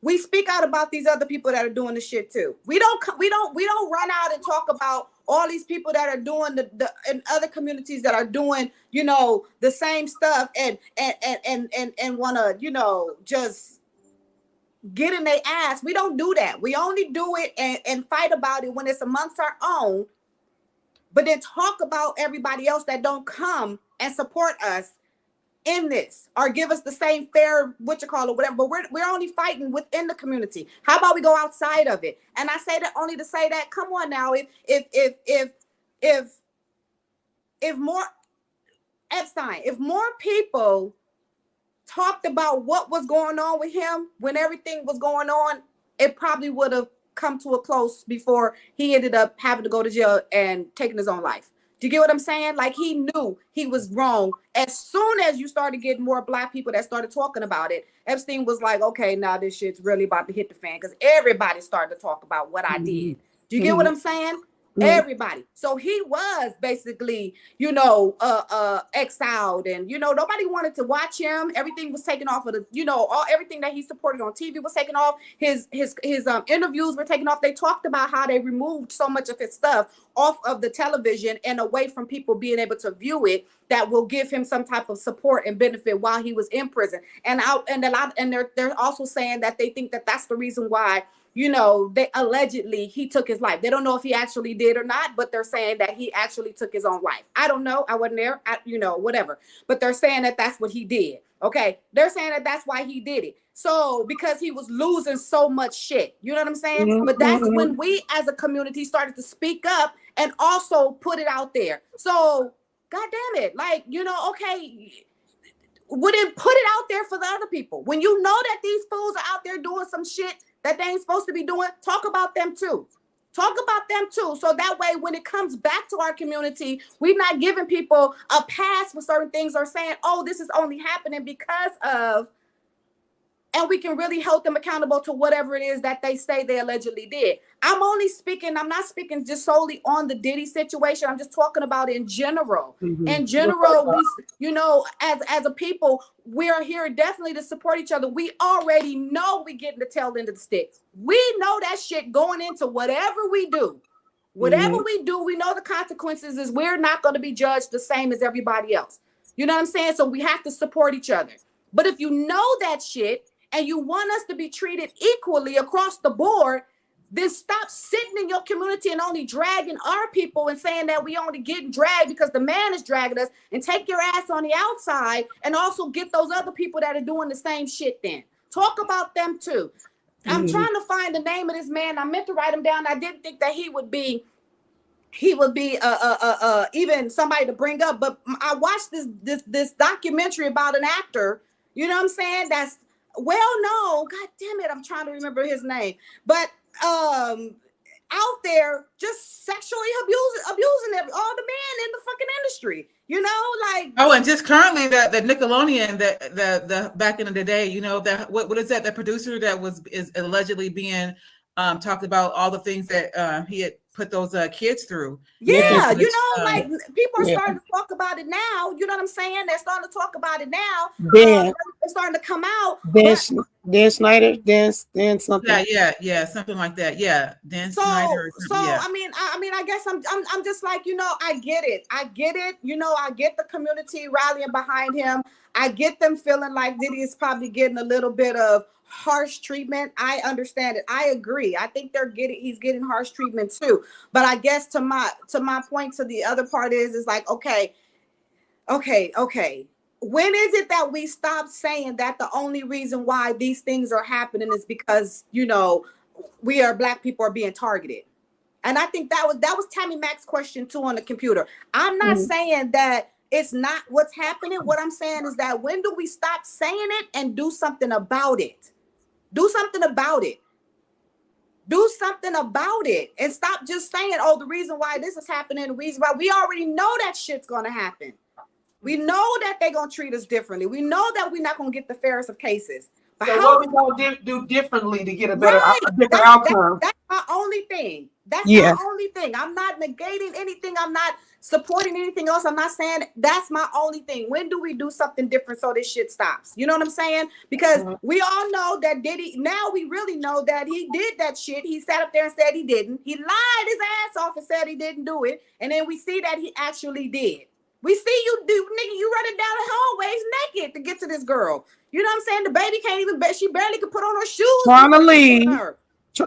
We speak out about these other people that are doing the shit too. We don't run out and talk about all these people that are doing the in other communities that are doing, the same stuff and want to, just get in their ass. We don't do that. We only do it and fight about it when it's amongst our own, but then talk about everybody else that don't come and support us in this or give us the same fair whatever, but we're only fighting within the community. How about we go outside of it? And I say that only to say that, come on now, if more Epstein, if more people talked about what was going on with him when everything was going on, it probably would have come to a close before he ended up having to go to jail and taking his own life. Do you get what I'm saying? Like, he knew he was wrong. As soon as you started getting more Black people that started talking about it, Epstein was like, okay, now this shit's really about to hit the fan, because everybody started to talk about what I did. Do you get what I'm saying? Everybody. So he was basically, exiled, and nobody wanted to watch him. Everything was taken off of the, everything that he supported on TV was taken off. His interviews were taken off. They talked about how they removed so much of his stuff off of the television and away from people being able to view it, that will give him some type of support and benefit while he was in prison. And they're also saying that they think that that's the reason why, they allegedly he took his life. They don't know if he actually did or not, but they're saying that he actually took his own life. I don't know. I wasn't there. Whatever. But they're saying that that's what he did. Okay. They're saying that that's why he did it. So because he was losing so much shit, you know what I'm saying? But that's when we as a community started to speak up and also put it out there. So God damn it. Like, okay, wouldn't put it out there for the other people. When you know that these fools are out there doing some shit that they ain't supposed to be doing, talk about them too. Talk about them too. So that way, when it comes back to our community, we're not giving people a pass for certain things or saying, oh, this is only happening because of, and we can really hold them accountable to whatever it is that they say they allegedly did. I'm not speaking just solely on the Diddy situation. I'm just talking about in general. In general, we, as a people, we are here definitely to support each other. We already know we getting the tail end of the stick. We know that shit going into whatever we do. Whatever we do, we know the consequences is we're not going to be judged the same as everybody else. You know what I'm saying? So we have to support each other. But if you know that shit, and you want us to be treated equally across the board, then stop sitting in your community and only dragging our people and saying that we only getting dragged because the man is dragging us, and take your ass on the outside and also get those other people that are doing the same shit then. Talk about them too. I'm trying to find the name of this man. I meant to write him down. I didn't think that he would be even somebody to bring up, but I watched this documentary about an actor, you know what I'm saying, that's well known. God damn it, I'm trying to remember his name, but out there just sexually abusing all the men in the fucking industry, you know, like. Oh, and just currently the Nickelodeon, the back in the day, you know, that what is that, the producer that is allegedly being talked about all the things that he had put those kids through. Yeah, you know, like people are starting to talk about it now. You know what I'm saying? They're starting to talk about it now. It's starting to come out. Dan Snyder, Dan something. Yeah, something like that. Yeah, Dan Snyder. I mean, I guess I'm just like, you know, I get it. You know, I get the community rallying behind him. I get them feeling like Diddy is probably getting a little bit of harsh treatment. I understand it. I agree. I think he's getting harsh treatment too. But I guess to my point to the other part is like, okay. When is it that we stop saying that the only reason why these things are happening is because, you know, Black people are being targeted? And I think that was Tammy Mack's question too on the computer. I'm not saying that it's not what's happening. What I'm saying is that when do we stop saying it and do something about it? Do something about it. Do something about it and stop just saying, oh, the reason why this is happening, the reason why. We already know that shit's going to happen. We know that they're going to treat us differently. We know that we're not going to get the fairest of cases. But so what we going to do differently to get a better outcome? That's my only thing. That's my only thing. I'm not negating anything. I'm not supporting anything else. I'm not saying that's my only thing. When do we do something different so this shit stops? You know what I'm saying? Because we all know that Diddy, now we really know that he did that shit. He sat up there and said he didn't. He lied his ass off and said he didn't do it. And then we see that he actually did. We see you do, nigga, you running down the hallways naked to get to this girl. You know what I'm saying? The baby can't even, she barely could put on her shoes. Trying to leave.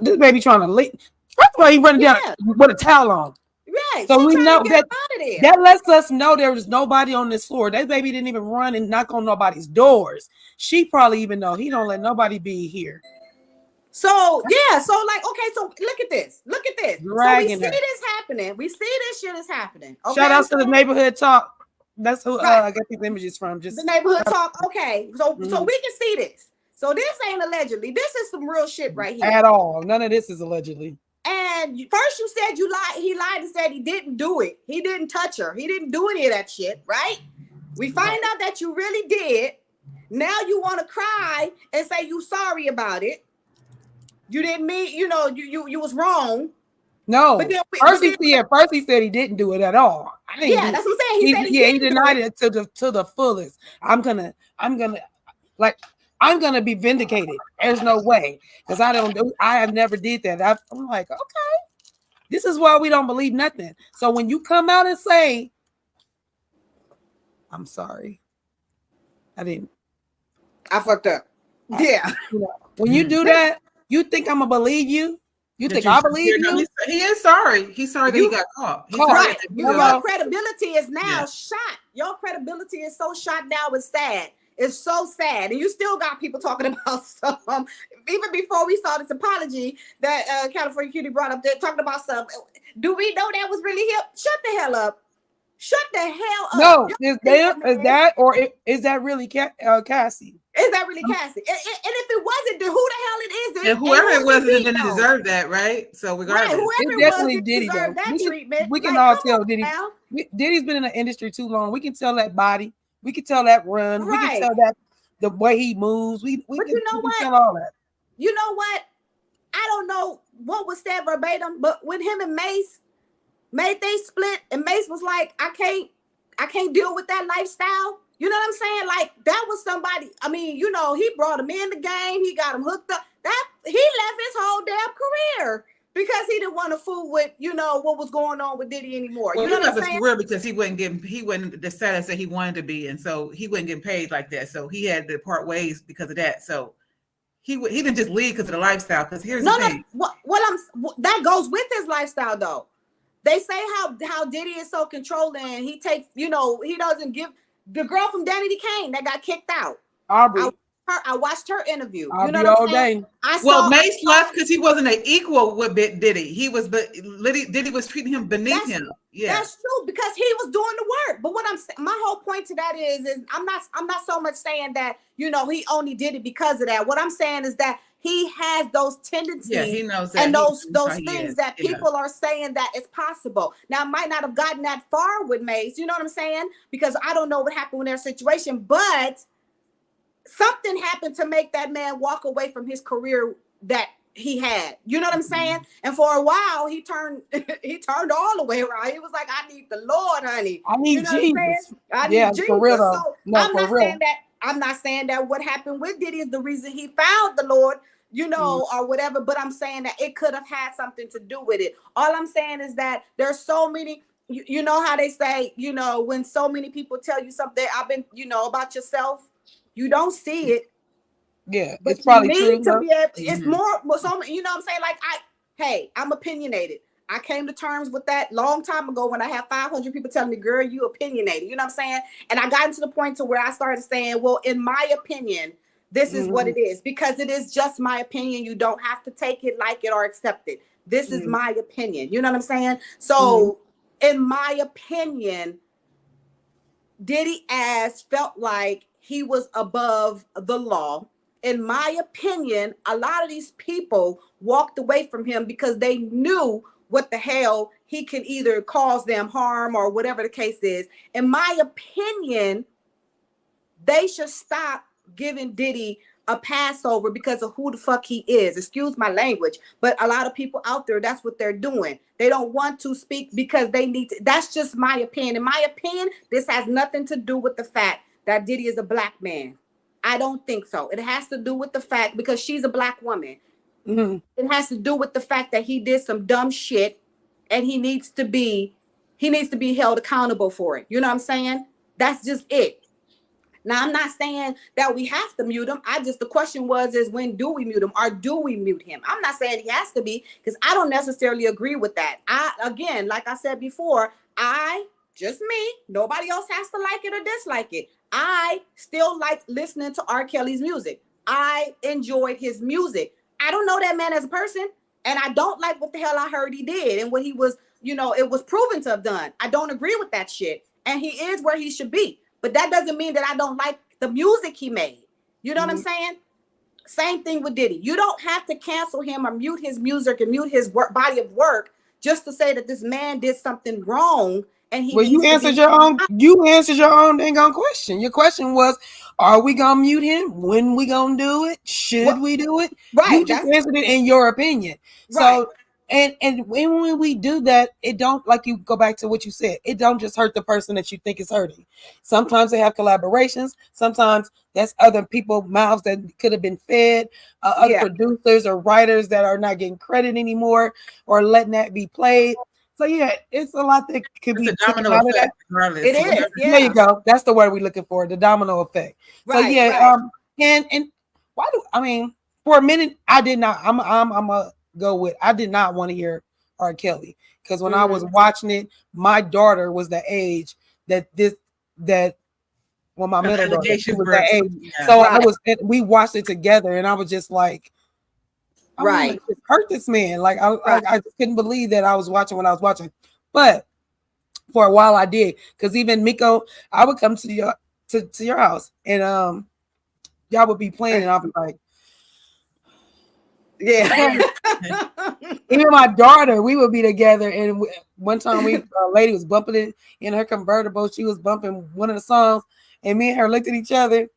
This baby trying to leave. First of all, he running down with a towel on. Right. So we know that lets us know there was nobody on this floor. That baby didn't even run and knock on nobody's doors. She probably even know he don't let nobody be here. So yeah, so like, okay, so look at this. So we see this happening. We see this shit is happening. Okay? Shout out to the neighborhood talk. That's who I got these images from. Just the neighborhood talk. Okay, so we can see this. So this ain't allegedly. This is some real shit right here. At all. None of this is allegedly. And first you said you lied. He lied and said he didn't do it. He didn't touch her. He didn't do any of that shit, right? We find out that you really did. Now you want to cry and say you sorry about it. You didn't mean, you know, you was wrong. No. First he said he didn't do it at all. Yeah, that's what I'm saying. He denied it to the fullest. I'm gonna be vindicated. There's no way, because I have never did that. I'm like, okay, this is why we don't believe nothing. So when you come out and say, I'm sorry, I fucked up. Yeah. When you do that, you think I'm gonna believe you? You think I believe you? He is sorry. He's sorry that he got caught. Right. Your credibility is now shot. Your credibility is so shot now. It's sad. It's so sad. And you still got people talking about stuff. Even before we saw this apology that California Cutie brought up, they're talking about stuff. Do we know that was really him? Shut the hell up. Shut the hell up. No, is that or is that really Cassie? Is that really Cassie? And if it wasn't, then who the hell it is? And whoever it was didn't deserve that, right? So regardless, whoever it definitely Diddy deserved that treatment. We can all tell Diddy. Diddy's been in the industry too long. We can tell that body. We can tell that run. We can tell that the way he moves. We can tell all that. You know what? I don't know what was said verbatim, but when him and Mace made they split, and Mace was like, I can't deal with that lifestyle. You know what I'm saying? Like, that was somebody, I mean, you know, he brought him in the game. He got him hooked up. That he left his whole damn career because he didn't want to fool with, you know, what was going on with Diddy anymore. Well, you know what I'm saying? Career because he wasn't the status that he wanted to be, and so he wasn't getting paid like that. So he had to part ways because of that. So he didn't just leave because of the lifestyle. Because here's the thing. That goes with his lifestyle though. They say how Diddy is so controlling. He takes, he doesn't give the girl from Danity Kane that got kicked out. Aubrey. I watched her interview. You know what I'm saying? Mace left because he wasn't an equal with Diddy. Diddy was treating him beneath him. Yeah, that's true because he was doing the work. But what my whole point to that is I'm not so much saying that he only did it because of that. What I'm saying is that he has those tendencies. Yeah, he knows that. And those things that people are saying that it's possible. Now, I might not have gotten that far with Mace. You know what I'm saying? Because I don't know what happened in their situation, but something happened to make that man walk away from his career that he had. You know what I'm saying? And for a while, he turned all the way around. He was like, I need the Lord, honey. I need Jesus. I need Jesus. For real though. So I'm not saying that what happened with Diddy is the reason he found the Lord, or whatever, but I'm saying that it could have had something to do with it. All I'm saying is that there's so many, you know how they say, when so many people tell you something, about yourself, you don't see it. Yeah, but it's probably true. It's more, so you know what I'm saying? Like I'm opinionated. I came to terms with that long time ago when I had 500 people telling me, girl, you opinionated. You know what I'm saying? And I got into the point to where I started saying, well, in my opinion, this is what it is, because it is just my opinion. You don't have to take it, like it, or accept it. This is my opinion. You know what I'm saying? So in my opinion, Diddy felt like he was above the law. In my opinion, a lot of these people walked away from him because they knew what the hell he can either cause them harm or whatever the case is. In my opinion, they should stop giving Diddy a Passover because of who the fuck he is. Excuse my language, but a lot of people out there, that's what they're doing. They don't want to speak because they need to. That's just my opinion. In my opinion, this has nothing to do with the fact that Diddy is a black man. I don't think so. It has to do with the fact because she's a black woman. It has to do with the fact that he did some dumb shit and he needs to be held accountable for it. You know what I'm saying? That's just it. Now, I'm not saying that we have to mute him. The question is when do we mute him or do we mute him? I'm not saying he has to be, because I don't necessarily agree with that. Again, like I said before, just me, nobody else has to like it or dislike it. I still like listening to R. Kelly's music. I enjoyed his music. I don't know that man as a person, and I don't like what the hell I heard he did and what he was, it was proven to have done. I don't agree with that shit, and he is where he should be. But that doesn't mean that I don't like the music he made. You know what I'm saying? Same thing with Diddy. You don't have to cancel him or mute his music and mute his body of work just to say that this man did something wrong. And you answered your own dang on question. Your question was, are we gonna mute him? When we gonna do it? Should we do it? Right. You just answered it in your opinion. Right. So and when we do that, it don't, like, you go back to what you said, it don't just hurt the person that you think is hurting. Sometimes they have collaborations. Sometimes that's other people's mouths that could have been fed, other producers or writers that are not getting credit anymore or letting that be played. So it's a lot that could be taken out of that. It is. Yeah. There you go. That's the word we're looking for, the domino effect. Right, so and why for a minute I did not. I'm a go with. I did not want to hear R. Kelly because when I was watching it, my daughter was the age that my middle daughter, she was that age. Yeah. So we watched it together, and I was just like, I hurt this man. Like I just couldn't believe that I was watching what I was watching. But for a while I did, because even Miko, I would come to your house and y'all would be playing, and I'll be like, yeah. Even my daughter, we would be together, and one time a lady was bumping it in her convertible. She was bumping one of the songs, and me and her looked at each other.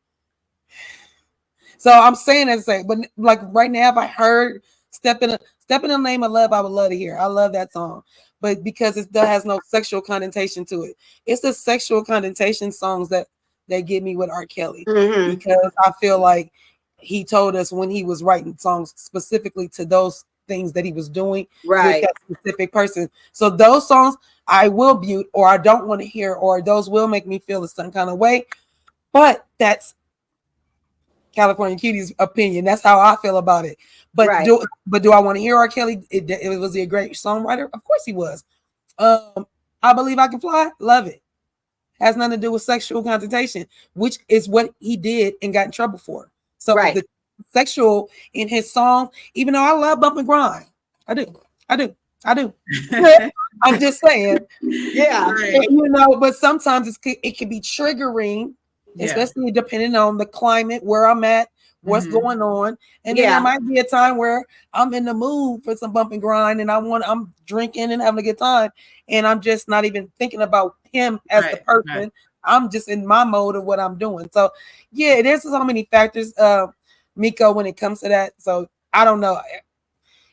So I'm saying that to say, but like right now, if I heard Step in the Name of Love, I would love to hear. I love that song. But because it has no sexual connotation to it. It's the sexual connotation songs that get me with R. Kelly. Because I feel like he told us when he was writing songs specifically to those things that he was doing with that specific person. So those songs I will mute, or I don't want to hear, or those will make me feel a certain kind of way. But that's California Cutie's opinion. That's how I feel about it. But Right. do I want to hear R. Kelly? Was he a great songwriter? Of course he was. I Believe I Can Fly. Love it. Has nothing to do with sexual connotation, which is what he did and got in trouble for. So Right. the sexual in his song, even though I love bump and grind, I do. I'm just saying, Yeah. you know, but sometimes it can be triggering, especially depending on the climate, where I'm at, what's going on. And then there might be a time where I'm in the mood for some bump and grind and I'm drinking and having a good time. And I'm just not even thinking about him as the person. Right. I'm just in my mode of what I'm doing. So yeah, there's so many factors, Miko, when it comes to that. So I don't know.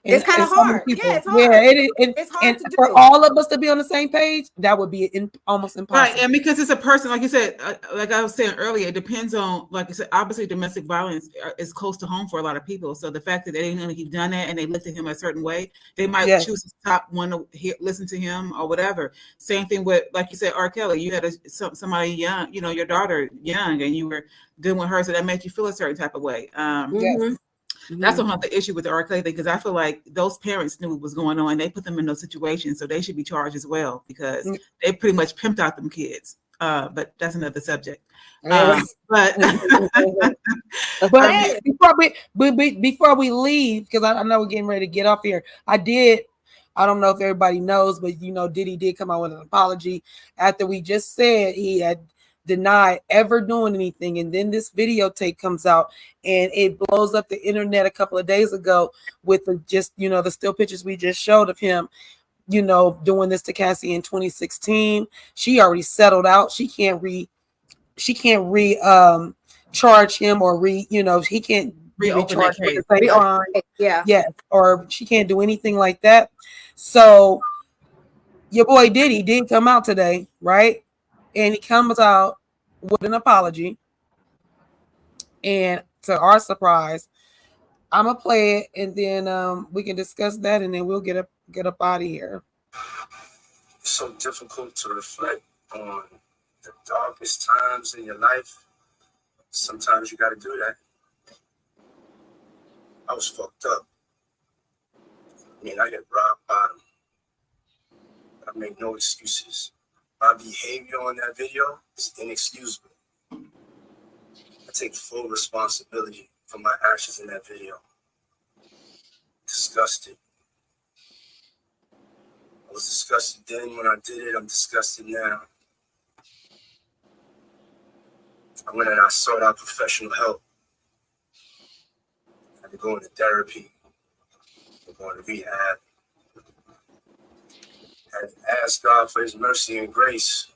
It's kind of hard. Yeah, it's hard. Yeah, it's hard and to do. For all of us to be on the same page, that would be almost impossible. Right, and because it's a person, like you said, like I was saying earlier, it depends on, like I said, obviously domestic violence is close to home for a lot of people. So the fact that they didn't know he'd done that and they looked at him a certain way, they might choose to stop, want to listen to him or whatever. Same thing with, like you said, R. Kelly. You had somebody young, you know, your daughter young, and you were dealing with her, so that made you feel a certain type of way. That's the issue with the R. Kelly thing, because I feel like those parents knew what was going on. They put them in those situations, so they should be charged as well, because they pretty much pimped out them kids. But that's another subject. But before we leave, because I know we're getting ready to get off here, I don't know if everybody knows, but you know, Diddy did come out with an apology after we just said he had denied ever doing anything, and then this videotape comes out and it blows up the internet a couple of days ago with the still pictures we just showed of him, you know, doing this to Cassie in 2016. She already settled out. She can't charge him or he can't reopen that case. Or she can't do anything like that. So your boy Diddy did come out today, right? And he comes out with an apology. And to our surprise, I'm gonna play it, and then we can discuss that, and then we'll get up out of here. It's so difficult to reflect on the darkest times in your life. Sometimes you got to do that. I was fucked up. I mean, I get rock bottom. I make no excuses. My behavior on that video is inexcusable. I take full responsibility for my actions in that video. Disgusted. I was disgusted then when I did it. I'm disgusted now. I went and I sought out professional help. I had to go into therapy. I had to go into rehab. And ask God for his mercy and grace.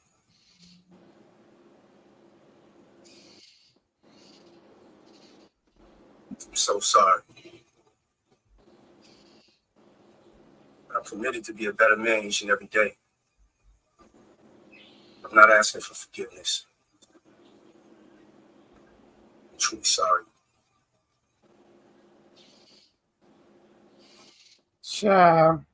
I'm so sorry. I'm committed to be a better man each and every day. I'm not asking for forgiveness. I'm truly sorry. Sure.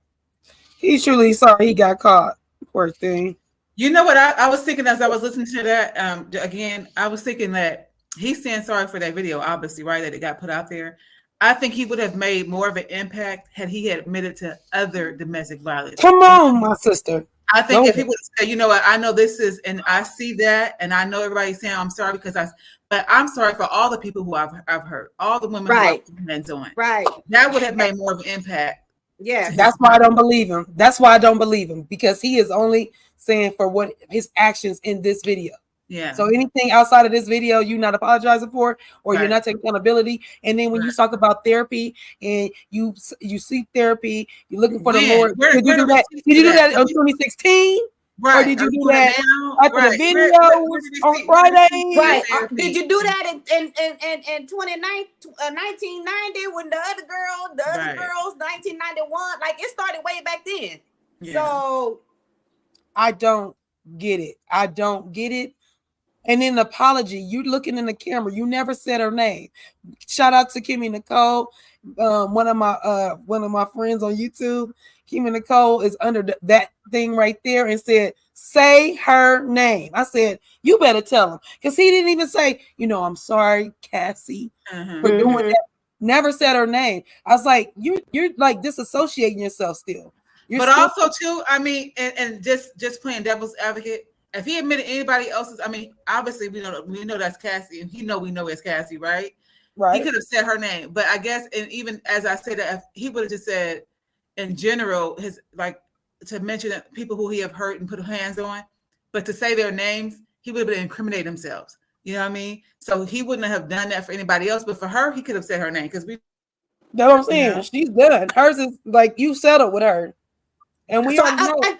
He's truly sorry he got caught. Poor thing. You know what I was thinking as I was listening to that, again, I was thinking that he's saying sorry for that video, obviously, right, that it got put out there. I think he would have made more of an impact had he had admitted to other domestic violence. Come on, my sister. I think if he would say, you know what, I know this is, and I see that, and I know everybody's saying I'm sorry but I'm sorry for all the people who I've hurt, all the women who I've been doing. Right. That would have made more of an impact. Yeah. That's why I don't believe him. Because he is only saying for what his actions in this video. Yeah. So anything outside of this video, you're not apologizing for, or you're not taking accountability. And then when you talk about therapy and you seek therapy, you're looking for the Lord. Did you do that? Did you do that in 2016? Right. Or did you do that after the video on Friday? Right. Did you do that in 1990 when the other girls, 1991? Like, it started way back then. Yeah. So I don't get it. And then the apology, you looking in the camera, you never said her name. Shout out to Kimmy Nicole, one of my friends on YouTube. Kimmy Nicole is under that thing right there and said, say her name. I said, you better tell him. Because he didn't even say, I'm sorry, Cassie, for doing that. Never said her name. I was like, you're like disassociating yourself still. But also too, I mean, and just playing devil's advocate, if he admitted anybody else's, I mean, obviously we know that's Cassie, and we know it's Cassie, right? Right. He could have said her name, but I guess, and even as I said, that if he would have just said, in general, his like to mention that people who he have hurt and put hands on, but to say their names, he would have been incriminating themselves. You know what I mean? So he wouldn't have done that for anybody else, but for her, he could have said her name because we. That's what I'm saying. She's done. Hers is like you settled with her, and we already know.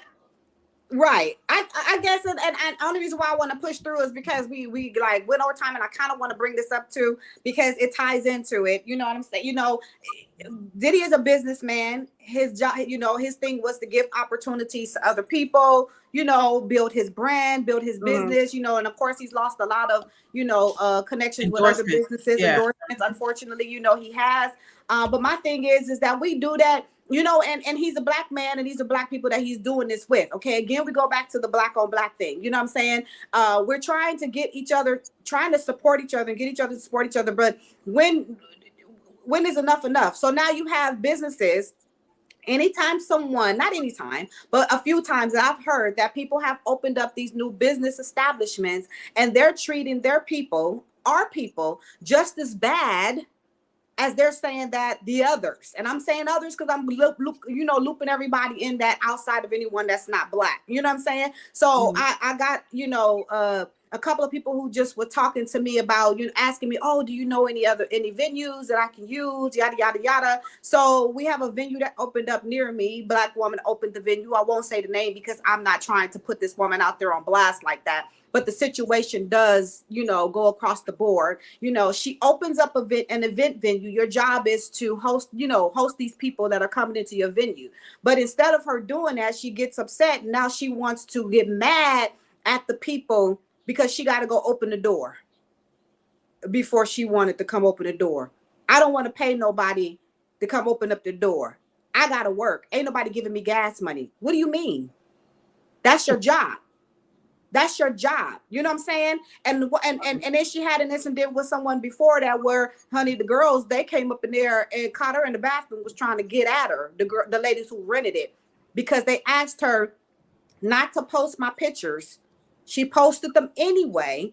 Right. I guess, and the only reason why I want to push through is because we like went over time, and I kind of want to bring this up too because it ties into it. You know what I'm saying? Diddy is a businessman. His job, his thing was to give opportunities to other people. Build his brand, build his business. And of course he's lost a lot of connections with other businesses, endorsements. Unfortunately, he has. But my thing is that we do that. And he's a black man, and these are black people that he's doing this with. Okay, again, we go back to the black on black thing. You know what I'm saying? We're trying to get each other, trying to support each other and get each other to support each other. But when is enough? So now you have businesses. Anytime not anytime, but a few times that I've heard that people have opened up these new business establishments, and they're treating their people, our people, just as bad as they're saying that the others. And I'm saying others because I'm looping everybody in that outside of anyone that's not black. You know what I'm saying? So I got a couple of people who just were talking to me about asking me, oh, do you know any venues that I can use, yada yada yada. So we have a venue that opened up near me. Black woman opened the venue. I won't say the name because I'm not trying to put this woman out there on blast like that. But the situation does, go across the board. She opens up an event venue. Your job is to host these people that are coming into your venue. But instead of her doing that, she gets upset. And now she wants to get mad at the people because she got to go open the door before she wanted to come open the door. I don't want to pay nobody to come open up the door. I got to work. Ain't nobody giving me gas money. What do you mean? That's your job. That's your job. You know what I'm saying? And then she had an incident with someone before that where, honey, the girls, they came up in there and caught her in the bathroom, was trying to get at her, the ladies who rented it, because they asked her not to post my pictures. She posted them anyway.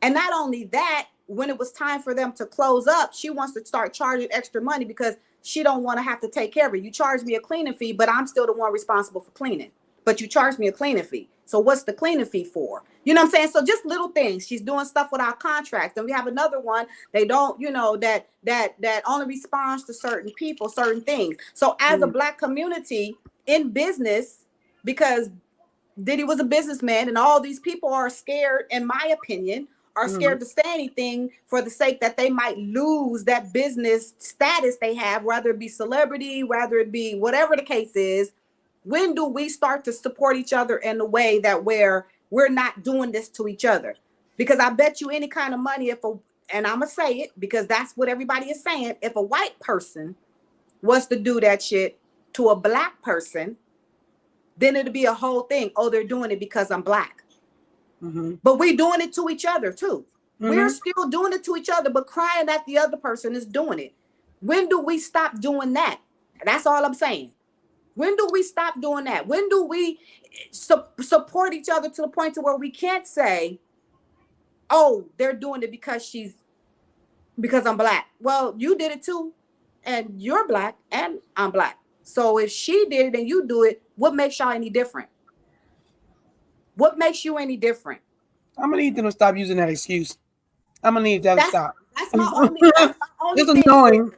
And not only that, when it was time for them to close up, she wants to start charging extra money because she don't want to have to take care of it. You charge me a cleaning fee, but I'm still the one responsible for cleaning. But you charge me a cleaning fee. So what's the cleaning fee for? You know what I'm saying? So just little things. She's doing stuff without contracts. And we have another one. They don't, that only responds to certain people, certain things. So as a black community in business, because Diddy was a businessman and all these people are scared, in my opinion, are scared to say anything for the sake that they might lose that business status they have, whether it be celebrity, whether it be whatever the case is. When do we start to support each other in a way that where we're not doing this to each other? Because I bet you any kind of money, and I'm going to say it because that's what everybody is saying. If a white person was to do that shit to a black person, then it'd be a whole thing. Oh, they're doing it because I'm black. But we're doing it to each other too. We're still doing it to each other, but crying that the other person is doing it. When do we stop doing that? That's all I'm saying. When do we stop doing that? When do we support each other to the point to where we can't say, oh, they're doing it because I'm black. Well, you did it too. And you're black and I'm black. So if she did it and you do it, what makes y'all any different? What makes you any different? I'm going to need them to stop using that excuse. I'm going to need them to stop. That's my only It's annoying.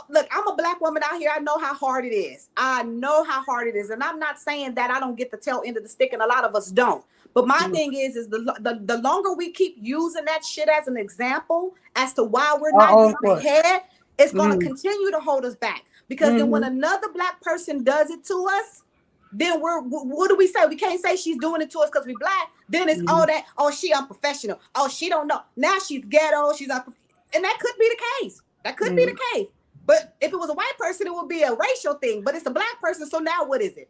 Look, I'm a black woman out here. I know how hard it is. And I'm not saying that I don't get the tail end of the stick, and a lot of us don't. But my thing is the longer we keep using that shit as an example as to why we're not getting ahead, it's going to continue to hold us back. Because then when another black person does it to us, then what do we say? We can't say she's doing it to us because we're black. Then it's she unprofessional. Oh, she don't know. Now she's ghetto. And that could be the case. Be the case. But if it was a white person, it would be a racial thing. But it's a black person. So now what is it?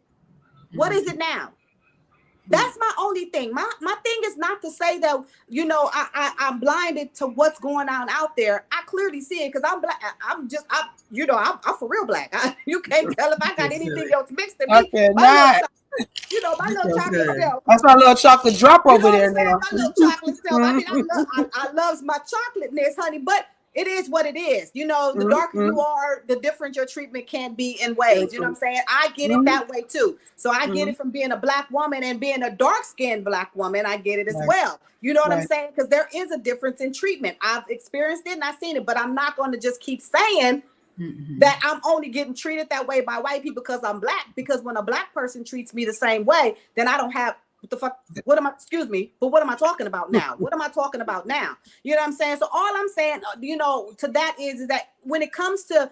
What is it now? That's my only thing. My thing is not to say that, you know, I'm blinded to what's going on out there. I clearly see it because I'm black. I'm for real black. You can't tell if I got anything else mixed in me. My little chocolate self. That's my little chocolate drop over there now. My little chocolate self. I mean, I love my chocolateness, honey, but it is what it is. You know, the darker you are, the different your treatment can be in ways. You know what I'm saying? I get it that way too. So I get it from being a black woman and being a dark-skinned black woman. I get it as well. You know what I'm saying? Because there is a difference in treatment. I've experienced it and I've seen it, but I'm not going to just keep saying that I'm only getting treated that way by white people because I'm black. Because when a black person treats me the same way, then I don't have what the fuck. What am I? Excuse me, but what am I talking about now? What am I talking about now? You know what I'm saying? So all I'm saying, you know, to that is that when it comes to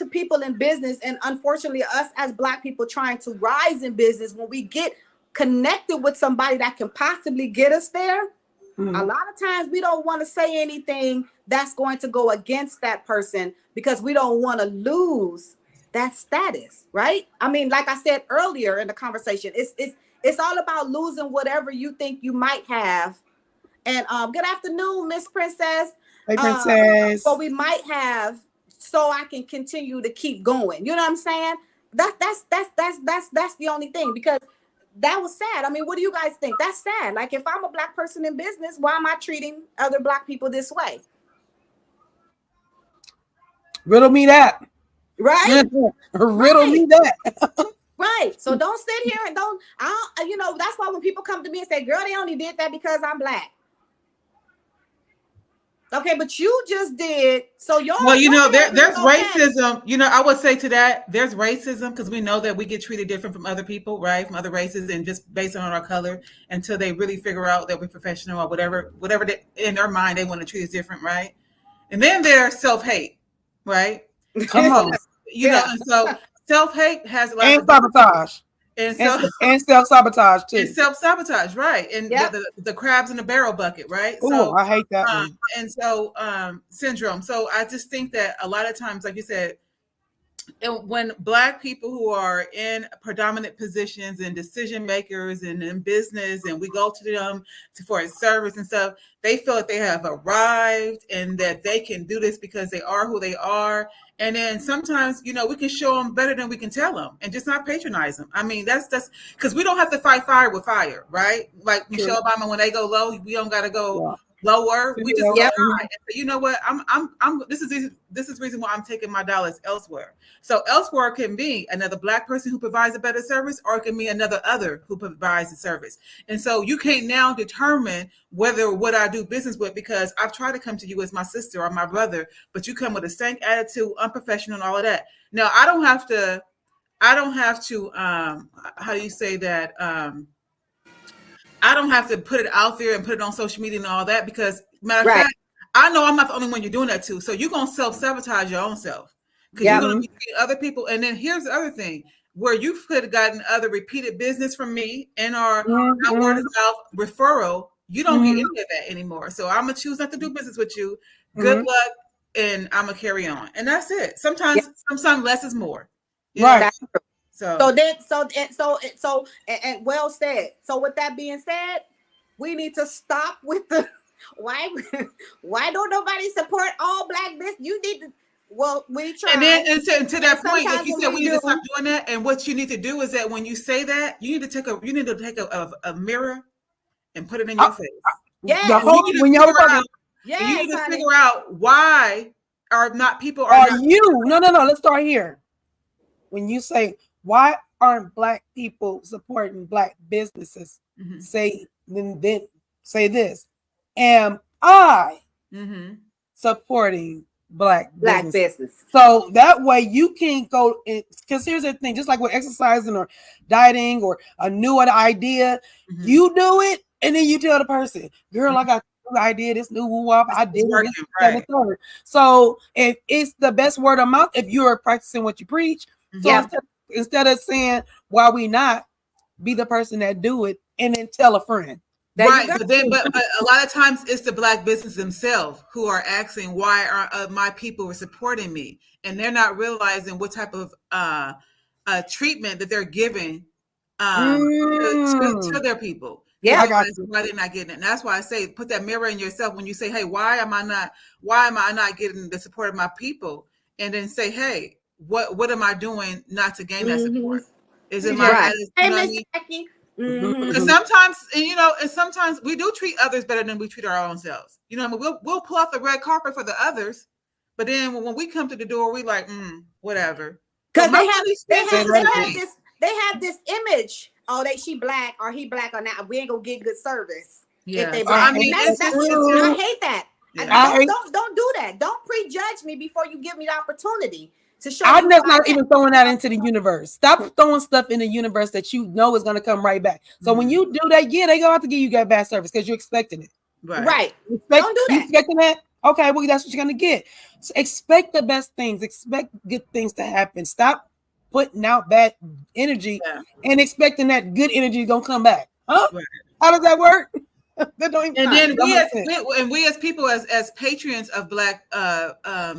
people in business, and unfortunately us as black people trying to rise in business, when we get connected with somebody that can possibly get us there, a lot of times we don't want to say anything that's going to go against that person because we don't want to lose that status, right? I mean, like I said earlier in the conversation, it's all about losing whatever you think you might have. And good afternoon, Miss Princess. Hey, Princess. But we might have, so I can continue to keep going. You know what I'm saying? That's the only thing, because that was sad. I mean, what do you guys think? That's sad. Like, if I'm a black person in business, why am I treating other black people this way? Riddle me that. Right? Riddle me that. Right. So don't sit here and that's why when people come to me and say, girl, they only did that because I'm black. Okay, but you just did. So there's racism. You know, I would say to that, there's racism because we know that we get treated different from other people, right? From other races, and just based on our color, until they really figure out that we're professional or whatever they, in their mind they want to treat us different, right? And then there's self-hate, right? Come on. You know, and so self-hate has a lot of sabotage. And self-sabotage too. And self-sabotage, right? And the crabs in the barrel bucket, right? Oh, I hate that one. And so syndrome. So I just think that a lot of times, like you said, when black people who are in predominant positions and decision makers and in business, and we go to them for a service and stuff, they feel that they have arrived and that they can do this because they are who they are. And then sometimes, you know, we can show them better than we can tell them, and just not patronize them. I mean, that's because we don't have to fight fire with fire, right? Like Michelle Obama, when they go low, we don't got to go lower. We just go high. And say, you know what? This is the reason why I'm taking my dollars elsewhere. So elsewhere can be another black person who provides a better service, or it can be another other who provides the service. And so you can't now determine whether what I do business with, because I've tried to come to you as my sister or my brother, but you come with the same attitude, unprofessional and all of that. Now I don't have to how do you say that? I don't have to put it out there and put it on social media and all that, because matter of fact, I know I'm not the only one you're doing that to. So you're going to self-sabotage your own self, because you're going to be other people. And then here's the other thing, where you could have gotten other repeated business from me and our word of mouth referral. You don't get any of that anymore. So I'm going to choose not to do business with you. Good luck. And I'm going to carry on. And that's it. Sometimes less is more. Right. So well said. So with that being said, we need to stop with the why don't nobody support all black business? You need to. Well, we try. And then to that point, like you said, we need to stop doing that. And what you need to do is that when you say that, you need to take a mirror and put it in your face. Yeah. You need to figure out why people are you. No. Let's start here. When you say, why aren't black people supporting black businesses? Say this. Am I supporting black business? So that way you can go, because here's the thing, just like with exercising or dieting or a new idea, you do it and then you tell the person, girl, I got a new idea, this new woo-wop, I did it. Right. So if it's the best word of mouth, if you're practicing what you preach. So instead of saying, why we not, be the person that do it and then tell a friend. Right, but a lot of times it's the black business themselves who are asking, why are my people supporting me? And they're not realizing what type of treatment that they're giving to their people. Yeah, I got why they're not getting it. And that's why I say put that mirror in yourself when you say, hey, why am I not getting the support of my people? And then say, hey, what am I doing not to gain that support? Is it my attitude? Hey, You know Miss Jackie. Because sometimes we do treat others better than we treat our own selves. You know, we'll pull off the red carpet for the others, but then when we come to the door, we like, whatever. Because they have this image. Oh, she black or he black or not. We ain't gonna get good service if they black. I mean, I hate that. Yeah. Don't do that. Don't prejudge me before you give me the opportunity to show. I'm just not even throwing that into the universe. Stop throwing stuff in the universe that you know is going to come right back. So when you do that, yeah, they're going to have to give you that bad service because you're expecting it. Right. Don't do that. You expecting that? Okay, well, that's what you're going to get. So expect the best things. Expect good things to happen. Stop putting out bad energy and expecting that good energy is going to come back. Huh? Right. How does that work? That don't even and then we as people, as patrons of Black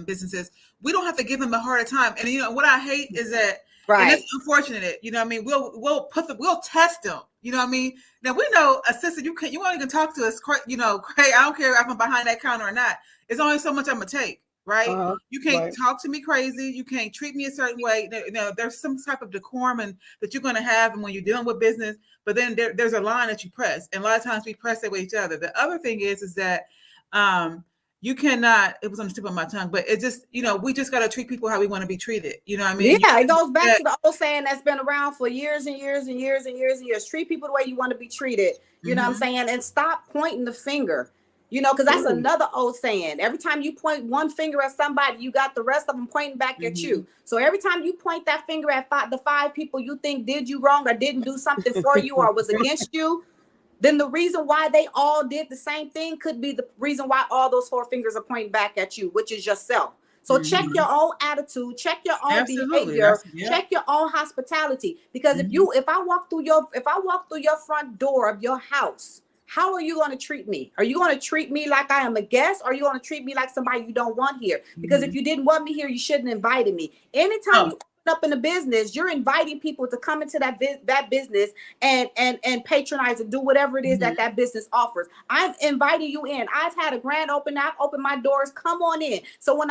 businesses, we don't have to give them a harder time. And what I hate is that, and it's unfortunate. You know what I mean? We'll test them. You know what I mean? Now we know, a sister, you won't even talk to us. You know, I don't care if I'm behind that counter or not. It's only so much I'm gonna take. Right? You can't talk to me crazy. You can't treat me a certain way. There's some type of decorum that you're going to have when you're dealing with business. But then there's a line that you press, and a lot of times we press it with each other. The other thing is that you cannot. It was on the tip of my tongue, but it just we just got to treat people how we want to be treated. You know what I mean? Yeah, it goes back to the old saying that's been around for years and years and years and years and years. Treat people the way you want to be treated. You know what I'm saying? And stop pointing the finger. Because that's another old saying. Every time you point one finger at somebody, you got the rest of them pointing back at you. So every time you point that finger at the 5 people you think did you wrong or didn't do something for you or was against you, then the reason why they all did the same thing could be the reason why all those 4 fingers are pointing back at you, which is yourself. So check your own attitude, check your own behavior, check your own hospitality. Because if I walk through your front door of your house, how are you going to treat me? Are you going to treat me like I am a guest? Or are you going to treat me like somebody you don't want here? Because if you didn't want me here, you shouldn't have invited me. Anytime you open up in a business, you're inviting people to come into that business and patronize and do whatever it is that business offers. I'm inviting you in. I've had a grand opening. I've opened my doors. Come on in. So when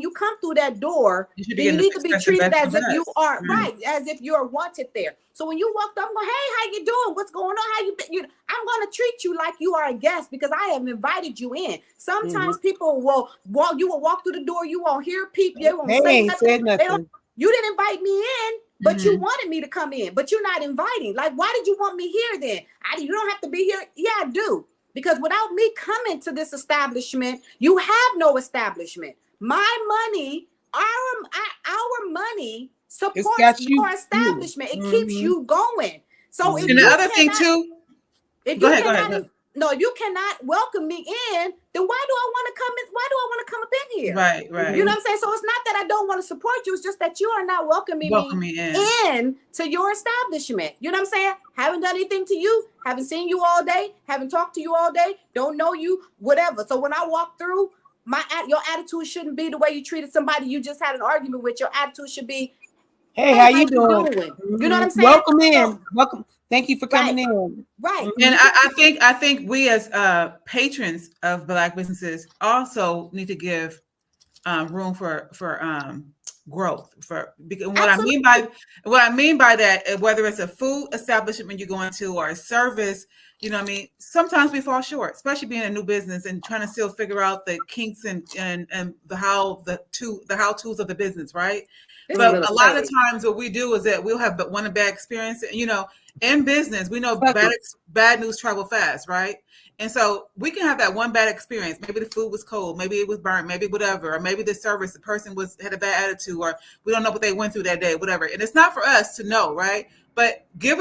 you come through that door, you need to be treated as if you are as if you're wanted there. So when you walked up, I'm going, hey, how you doing? What's going on? How you been? I'm going to treat you like you are a guest because I have invited you in. Sometimes people will walk through the door. You won't hear people. They won't say nothing. You didn't invite me in, but you wanted me to come in, but you're not inviting. Like, why did you want me here then? You don't have to be here. Yeah, I do. Because without me coming to this establishment, you have no establishment. My money, our money supports your establishment. It keeps you going. So if the other thing too, if you cannot welcome me in, then why do I want to come in? Why do I want to come up in here? Right. You know what I'm saying? So it's not that I don't want to support you. It's just that you are not welcoming me in to your establishment. You know what I'm saying? Haven't done anything to you. Haven't seen you all day. Haven't talked to you all day. Don't know you. Whatever. So when I walk through, your attitude shouldn't be the way you treated somebody you just had an argument with. Your attitude should be, hey, how you doing? You know what I'm saying? Welcome in. Welcome. Thank you for coming in. Right. And I think we as patrons of Black businesses also need to give room for growth. Because what I mean by that, whether it's a food establishment you go into or a service, you know what I mean? Sometimes we fall short, especially being a new business and trying to still figure out the kinks and the how-tos of the business, right? But a lot of times what we do is that we'll have one bad experience. In business, we know bad news travel fast, right? And so we can have that one bad experience. Maybe the food was cold, maybe it was burnt, maybe whatever, or maybe the service, the person had a bad attitude, or we don't know what they went through that day, whatever. And it's not for us to know, right? But give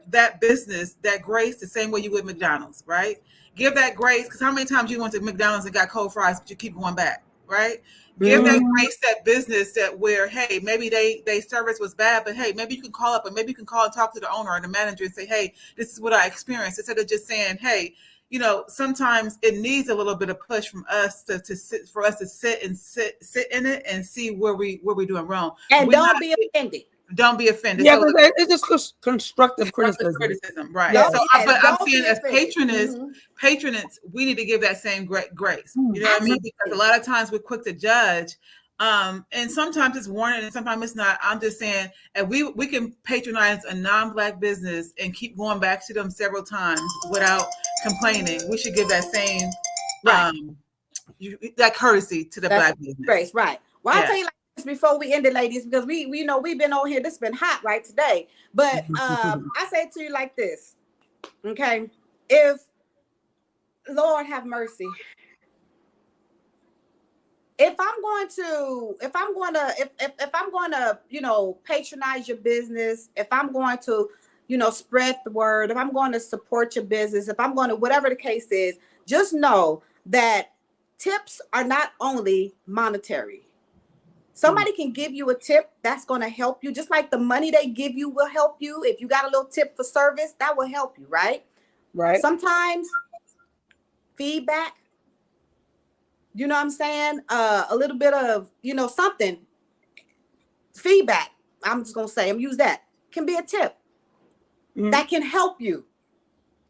that business that grace the same way you would McDonald's, right? Give that grace, because how many times you went to McDonald's and got cold fries, but you keep going back, right? Give that grace, that business where, hey, maybe they service was bad, but hey, maybe you can call up, or maybe you can call and talk to the owner or the manager and say, hey, this is what I experienced, instead of just saying, hey, sometimes it needs a little bit of push from us to sit in it and see where we're doing wrong. And don't be offended. Don't be offended. Yeah, so, but it's just constructive criticism. Right. Yeah. So, but I'm seeing as patronage, we need to give that same grace. You know what I mean? Because a lot of times we're quick to judge. And sometimes it's warranted and sometimes it's not. I'm just saying, and we can patronize a non-Black business and keep going back to them several times without complaining. We should give that same that courtesy to the Black business. Grace, right. Well, I'll tell you like this before we end it, ladies, because we know we've been on here. This has been hot right today. But I say it to you like this. Okay. If Lord have mercy. If I'm going to, you know, patronize your business, if I'm going to, you know, spread the word, if I'm going to support your business, if I'm going to, whatever the case is, just know that tips are not only monetary. Somebody can give you a tip that's going to help you, just like the money they give you will help you. If you got a little tip for service, that will help you, right? Right. Sometimes feedback, you know what I'm saying? A little bit of, you know, something. Feedback, I'm just going to say, I'm use that, can be a tip that can help you.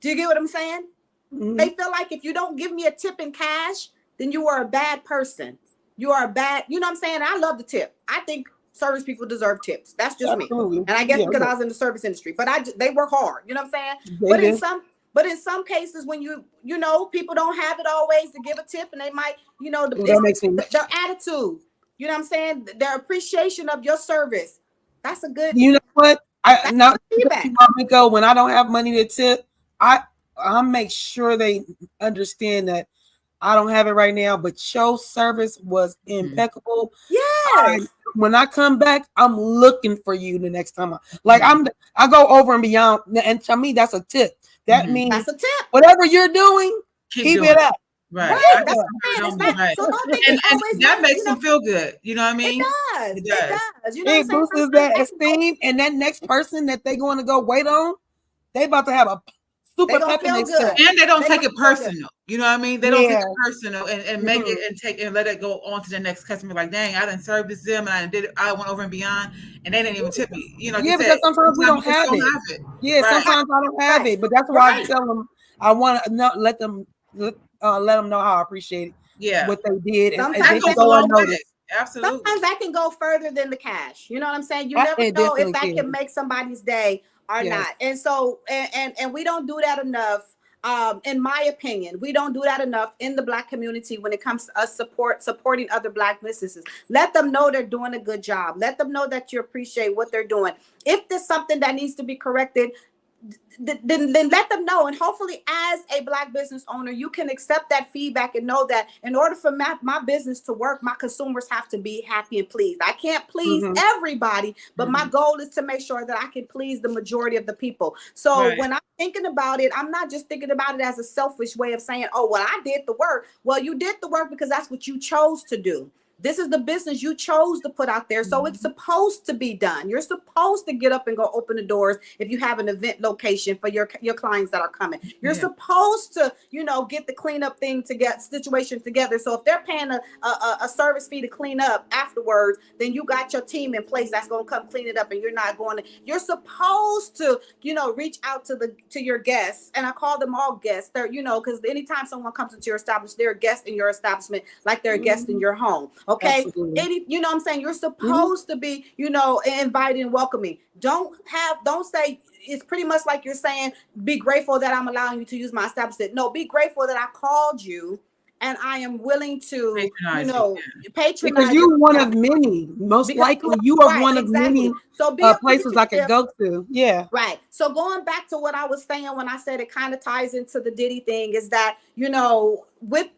Do you get what I'm saying? They feel like if you don't give me a tip in cash, then you are a bad person. You are a bad, you know what I'm saying? I love the tip. I think service people deserve tips. That's just me. And I guess because I was in the service industry, but they work hard. You know what I'm saying? But in some cases, when you know, people don't have it always to give a tip, and they might, you know, their attitude, you know what I'm saying? Their appreciation of your service. That's a good. You know what? When I don't have money to tip, I make sure they understand that I don't have it right now, but your service was impeccable. Yes. When I come back, I'm looking for you the next time. I go over and beyond, and to me, that's a tip. That means that's a tip. Whatever you're doing, keep it up. Right. So that makes them feel good. You know what I mean? It does. You know it boosts that esteem, and that next person that they're going to go wait on, they about to have a super pep in their step. And they don't take it personal. You know what I mean? They don't take it personal and make it and let it go on to the next customer. Like, dang, I didn't service them and I went over and beyond, and they didn't even tip me. You know? Because sometimes we don't have it. Yeah, sometimes I don't have it, but that's why I tell them I want to let them know how I appreciate what they did. Sometimes and they can go unnoticed. Absolutely. Sometimes that can go further than the cash. You know what I'm saying? You never know if that can make somebody's day or not. And so, and we don't do that enough. In my opinion, we don't do that enough in the Black community when it comes to us supporting other Black businesses. Let them know they're doing a good job. Let them know that you appreciate what they're doing. If there's something that needs to be corrected, then let them know. And hopefully as a Black business owner, you can accept that feedback and know that in order for my business to work, my consumers have to be happy and pleased. I can't please everybody, but my goal is to make sure that I can please the majority of the people. So when I'm thinking about it, I'm not just thinking about it as a selfish way of saying, oh, well, I did the work. Well, you did the work because that's what you chose to do. This is the business you chose to put out there. So it's supposed to be done. You're supposed to get up and go open the doors if you have an event location for your clients that are coming. You're supposed to, you know, get the cleanup situation together. So if they're paying a service fee to clean up afterwards, then you got your team in place that's going to come clean it up, and you're not going to. You're supposed to, you know, reach out to your guests, and I call them all guests. They're, you know, because anytime someone comes into your establishment, they're a guest in your establishment, like they're a guest in your home. Okay. You know what I'm saying? You're supposed to be, you know, inviting and welcoming. Don't say, it's pretty much like you're saying, be grateful that I'm allowing you to use my establishment. No, be grateful that I called you and I am willing to, patronize. Because you're one of many. Most likely you are one of many places I could go to. Yeah. Right. So going back to what I was saying when I said it kind of ties into the Diddy thing is that, you know,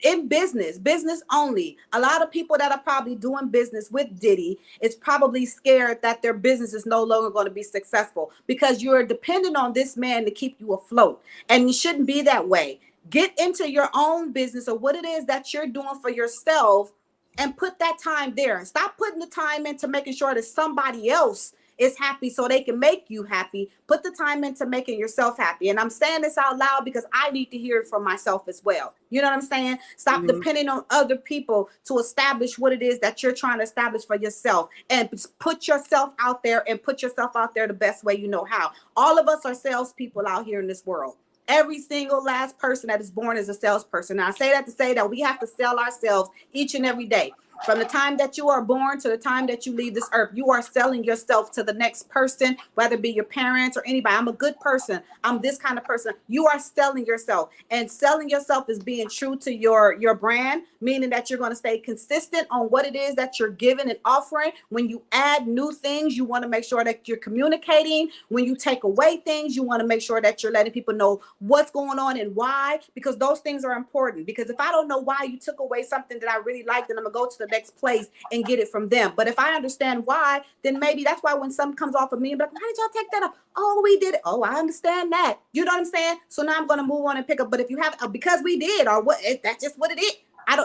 in business only, a lot of people that are probably doing business with Diddy is probably scared that their business is no longer going to be successful because you're dependent on this man to keep you afloat. And you shouldn't be that way. Get into your own business or what it is that you're doing for yourself and put that time there. Stop putting the time into making sure that somebody else is happy so they can make you happy. Put the time into making yourself happy. And I'm saying this out loud because I need to hear it from myself as well. You know what I'm saying? Stop depending on other people to establish what it is that you're trying to establish for yourself, and put yourself out there, and put yourself out there the best way you know how. All of us are salespeople out here in this world. Every single last person that is born is a salesperson. Now, I say that to say that we have to sell ourselves each and every day. From the time that you are born to the time that you leave this earth, you are selling yourself to the next person, whether it be your parents or anybody. I'm a good person. I'm this kind of person. You are selling yourself, and selling yourself is being true to your brand, meaning that you're going to stay consistent on what it is that you're giving and offering. When you add new things, you want to make sure that you're communicating. When you take away things, you want to make sure that you're letting people know what's going on and why, because those things are important. Because if I don't know why you took away something that I really liked, then I'm going to go to the next place and get it from them. But if I understand why, then maybe that's why when something comes off of me, I'm like, why did y'all take that off? Oh, we did it. Oh, I understand that. You know what I'm saying? So now I'm going to move on and pick up. But if you have, because we did, or what, that's just what it is.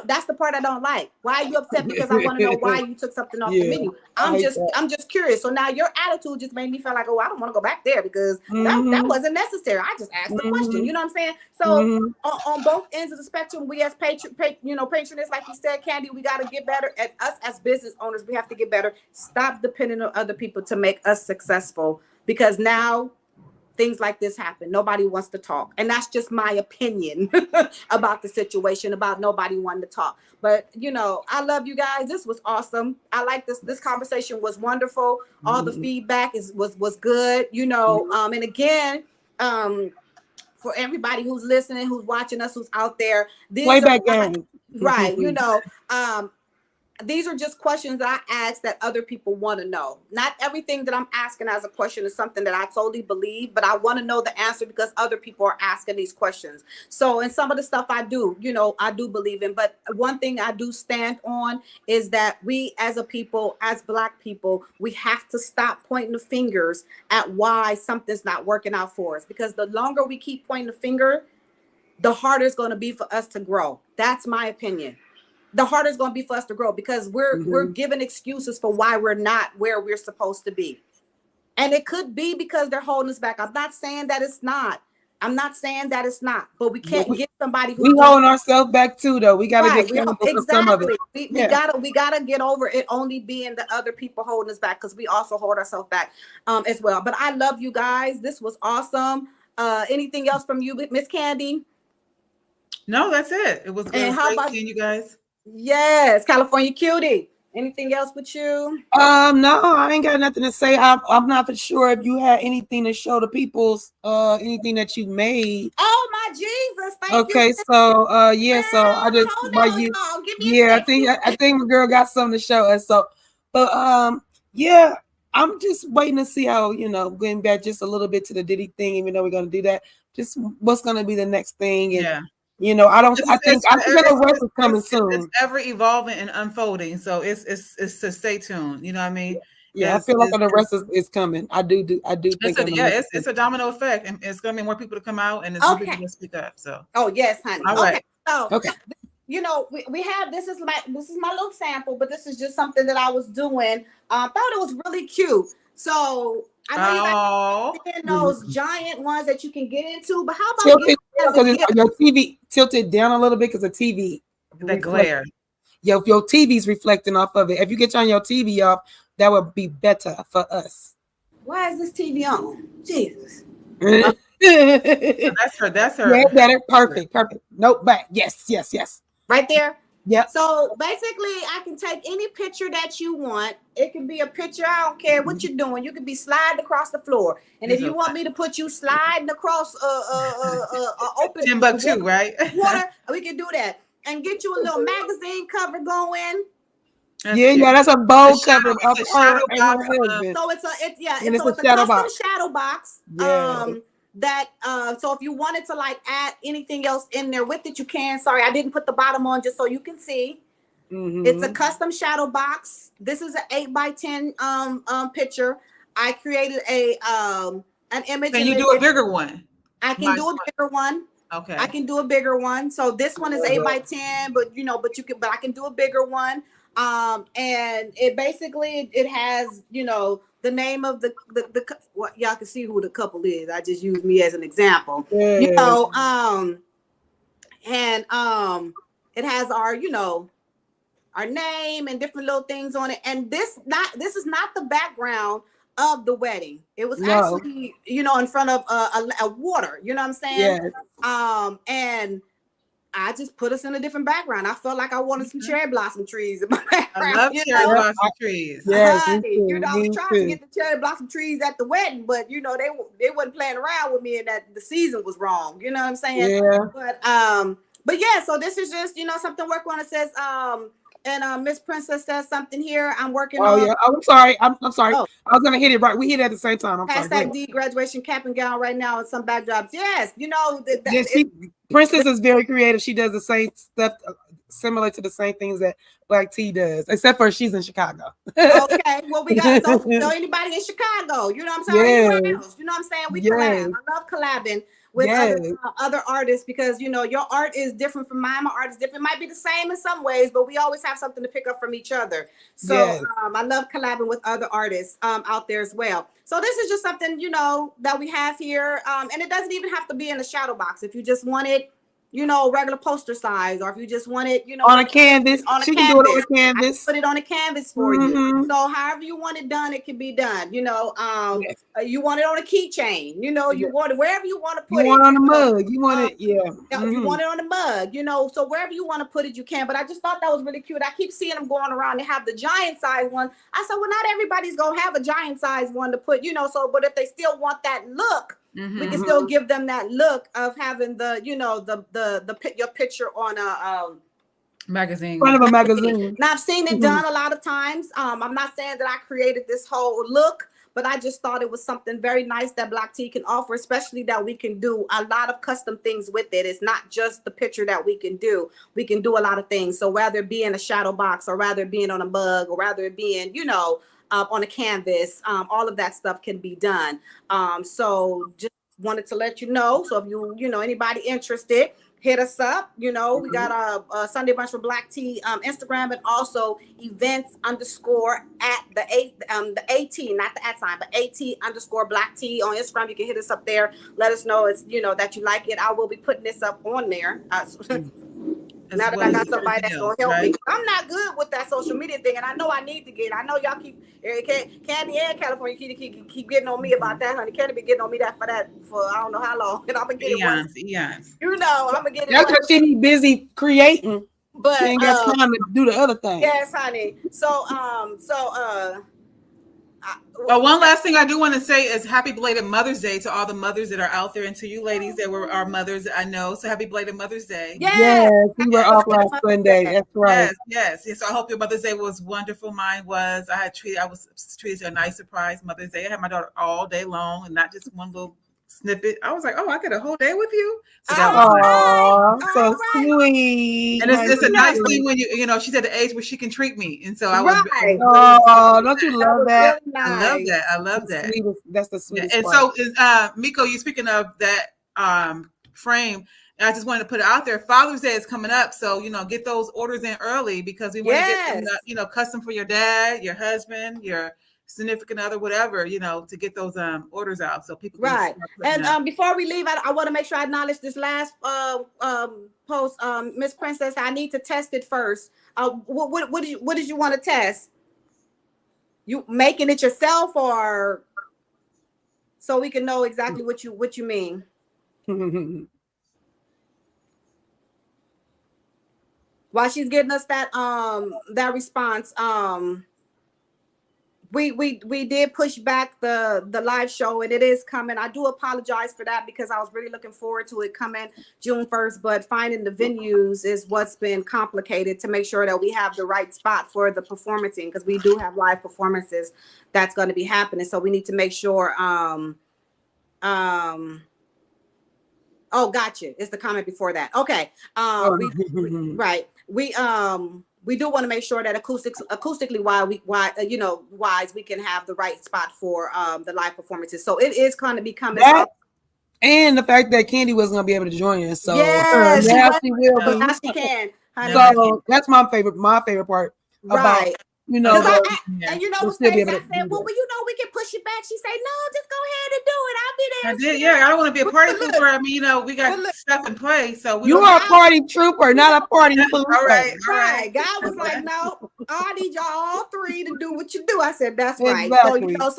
That's the part I don't like. Why are you upset? Because I want to know why you took something off the menu. I'm just curious. So now your attitude just made me feel like, oh, I don't want to go back there because that wasn't necessary. I just asked the question. You know what I'm saying? So on both ends of the spectrum, we as patronists, like you said, Candy, we got to get better. At us as business owners, we have to get better. Stop depending on other people to make us successful, because now things like this happen. Nobody wants to talk. And that's just my opinion about the situation, about nobody wanting to talk. But, I love you guys. This was awesome. I like this. This conversation was wonderful. All the feedback was good, and again, for everybody who's listening, who's watching us, who's out there, these these are just questions that I ask that other people want to know. Not everything that I'm asking as a question is something that I totally believe, but I want to know the answer because other people are asking these questions. So, and some of the stuff I do believe in, but one thing I do stand on is that we as a people, as Black people, we have to stop pointing the fingers at why something's not working out for us, because the longer we keep pointing the finger, the harder it's going to be for us to grow. That's my opinion. The harder it's going to be for us to grow, because we're giving excuses for why we're not where we're supposed to be. And it could be because they're holding us back. I'm not saying that it's not, but we can't get somebody who's holding ourselves back too, though. We got to get accountable for some of it. We gotta get over it only being the other people holding us back, because we also hold ourselves back as well. But I love you guys. This was awesome. Anything else from you, Miss Candy? No, that's it. It was good. And how about seeing you guys? Yes, California Cutie. Anything else with you? No, I ain't got nothing to say. I'm not for sure if you had anything to show the people's anything that you made. Oh my Jesus! Thank you. Okay, so so I just I think my girl got something to show us. So, but I'm just waiting to see how going back just a little bit to the Diddy thing. Even though we're gonna do that, just what's gonna be the next thing and. I think the rest is coming soon. It's ever evolving and unfolding, so it's to stay tuned. You know what I mean? Yeah, I feel like the rest is coming. I do think. It's a domino effect, and it's gonna be more people to come out, and it's more people to speak up. So. Oh yes, honey. All right. Okay. We have this is my little sample, but this is just something that I was doing. Thought it was really cute. So I mean, those giant ones that you can get into, but how about your TV tilted down a little bit because the TV glare. Your TV's reflecting off of it. If you get your TV off, that would be better for us. Why is this TV on? Jesus. That's her. Yeah, better. Perfect. Nope, back. Yes. Right there. Yeah. So basically, I can take any picture that you want. It can be a picture. I don't care what you're doing. You can be sliding across the floor. And if you want me to put you sliding across open Timbuktu, right? Water, we can do that. And get you a little magazine cover going. That's a bold cover of her and her husband. So it's a custom shadow box. So if you wanted to add anything else in there with it, you can. Sorry, I didn't put the bottom on just so you can see. It's a custom shadow box. This is an 8x10 picture. I created an image. Can you do a bigger one? I can do a bigger one. Okay. I can do a bigger one. So this one is 8x10, but I can do a bigger one. And it basically it has, you know, the name of the what y'all can see who the couple is. I just use me as an example. Yeah. You know, and it has our, you know, our name and different little things on it. And this is not the background of the wedding. It was actually, you know, in front of a water. You know what I'm saying? Yes. And I just put us in a different background. I felt like I wanted some cherry blossom trees in my background. I love cherry blossom trees. Yes, you know, I was trying to get the cherry blossom trees at the wedding, but you know, they wasn't playing around with me, and that the season was wrong. You know what I'm saying? Yeah. But yeah, so this is just, you know, something work on. It says, and Miss Princess says something here. I'm working on. Yeah. I'm sorry. I'm sorry. Oh. I was gonna hit it right. We hit it at the same time. I'm sorry. Hashtag D graduation cap and gown right now and some backdrops. Yes, you know, Princess is very creative. She does the same stuff, similar to the same things that Black T does, except for she's in Chicago. Okay, well, we got so anybody in Chicago, you know what I'm saying? Anywhere else, you know what I'm saying? We collab. I love collabing with other artists because, you know, your art is different from mine. My art is different. It might be the same in some ways, but we always have something to pick up from each other. So I love collabing with other artists out there as well. So this is just something, you know, that we have here. And it doesn't even have to be in a shadow box. If you just want it, you know, regular poster size, or if you just want it, you know, on a canvas, she can do it on a canvas. Put it on a canvas for you. So however you want it done, it can be done. You know, you want it on a keychain. You know, you want it wherever you want to put it. You want it on the mug. You want it, If you want it on the mug, you know, so wherever you want to put it, you can. But I just thought that was really cute. I keep seeing them going around. They have the giant size one. I said, well, not everybody's gonna have a giant size one to put, you know. So, but if they still want that look. We can still give them that look of having the, you know, your picture on a magazine. Front of a magazine. Now I've seen it done a lot of times. I'm not saying that I created this whole look, but I just thought it was something very nice that Black Tea can offer, especially that we can do a lot of custom things with it. It's not just the picture that we can do. We can do a lot of things. So rather it be in a shadow box, or rather it being on a mug, or rather it being, you know, on a canvas, all of that stuff can be done. So just wanted to let you know. So if you know, anybody interested, hit us up. You know, we got a Sunday Brunch for Black Tea Instagram, and also events _ at the AT, not the @ sign, but AT _ Black Tea on Instagram. You can hit us up there. Let us know it's, you know, that you like it. I will be putting this up on there. Now that I got somebody that's gonna help me, I'm not good with that social media thing, and I know I need to get. I know y'all keep Candy and California keep getting on me about that, honey. Candy been getting on me for I don't know how long, and I'm gonna get eons. You know, I'm gonna get it. That's because she be busy creating, but she ain't got time to do the other things. Yes, honey. So Well, one last thing I do want to say is happy belated Mother's Day to all the mothers that are out there, and to you ladies that were our mothers that I know. So happy belated Mother's Day. Yes, we were off last Sunday. That's right. Yes. So I hope your Mother's Day was wonderful. Mine was. I was treated to a nice surprise Mother's Day. I had my daughter all day long, and not just one little snippet. I was like, oh, I got a whole day with you. So that was nice. So sweet. And it's a nice thing when you know, she's at the age where she can treat me, and so I was. Don't you love that? Really nice. I love that. That's the sweetest. And part. So, Miko, you speaking of that frame. And I just wanted to put it out there. Father's Day is coming up, so you know, get those orders in early because we want to get them, you know, custom for your dad, your husband, your significant other, whatever, you know, to get those orders out so people can And before we leave, I want to make sure I acknowledge this last post. Miss Princess, I need to test it first. What did you want to test? You making it yourself, or so we can know exactly what you mean? While she's getting us that response, we did push back the live show, and it is coming. I do apologize for that because I was really looking forward to it coming June 1st, but finding the venues is what's been complicated to make sure that we have the right spot for the performancing, because we do have live performances that's going to be happening. So we need to make sure oh, gotcha. It's the comment before that. Okay. We do want to make sure that acoustically wise we can have the right spot for the live performances. So it is going to be coming up. And the fact that Candy wasn't going to be able to join us. So yes, now she will be. Now she can. So that's my favorite part. about, you know, and you know what's crazy? I said, well, you know, we can push it back. She said, no, just go ahead and do it. I'll be there. I did, yeah. I don't want to be a party pooper. I mean, you know, we got stuff in place, so you are a party trooper, not a party pooper. All right. God was like, no, I need y'all all three to do what you do. I said, that's right. Exactly. So, you know,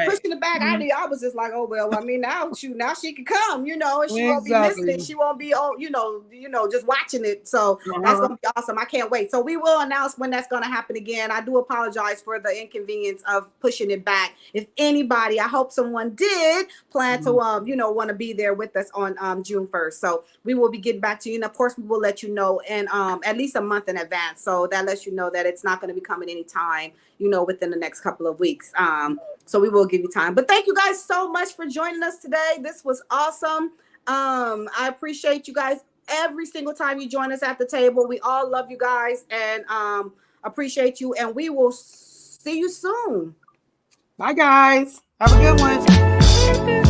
pushing it back, I was just like, oh well, I mean, now she can come, you know, and she won't be listening. She won't be you know, just watching it. So that's gonna be awesome. I can't wait. So we will announce when that's gonna happen again. I do apologize for the inconvenience of pushing it back. If anybody, I hope someone did plan to you know, want to be there with us on June 1st. So we will be getting back to you, and of course we will let you know in at least a month in advance. So that lets you know that it's not going to be coming anytime, you know, within the next couple of weeks. So we will give you time. But thank you guys so much for joining us today. This was awesome. I appreciate you guys every single time you join us at the table. We all love you guys and appreciate you, and we will see you soon. Bye guys, have a good one.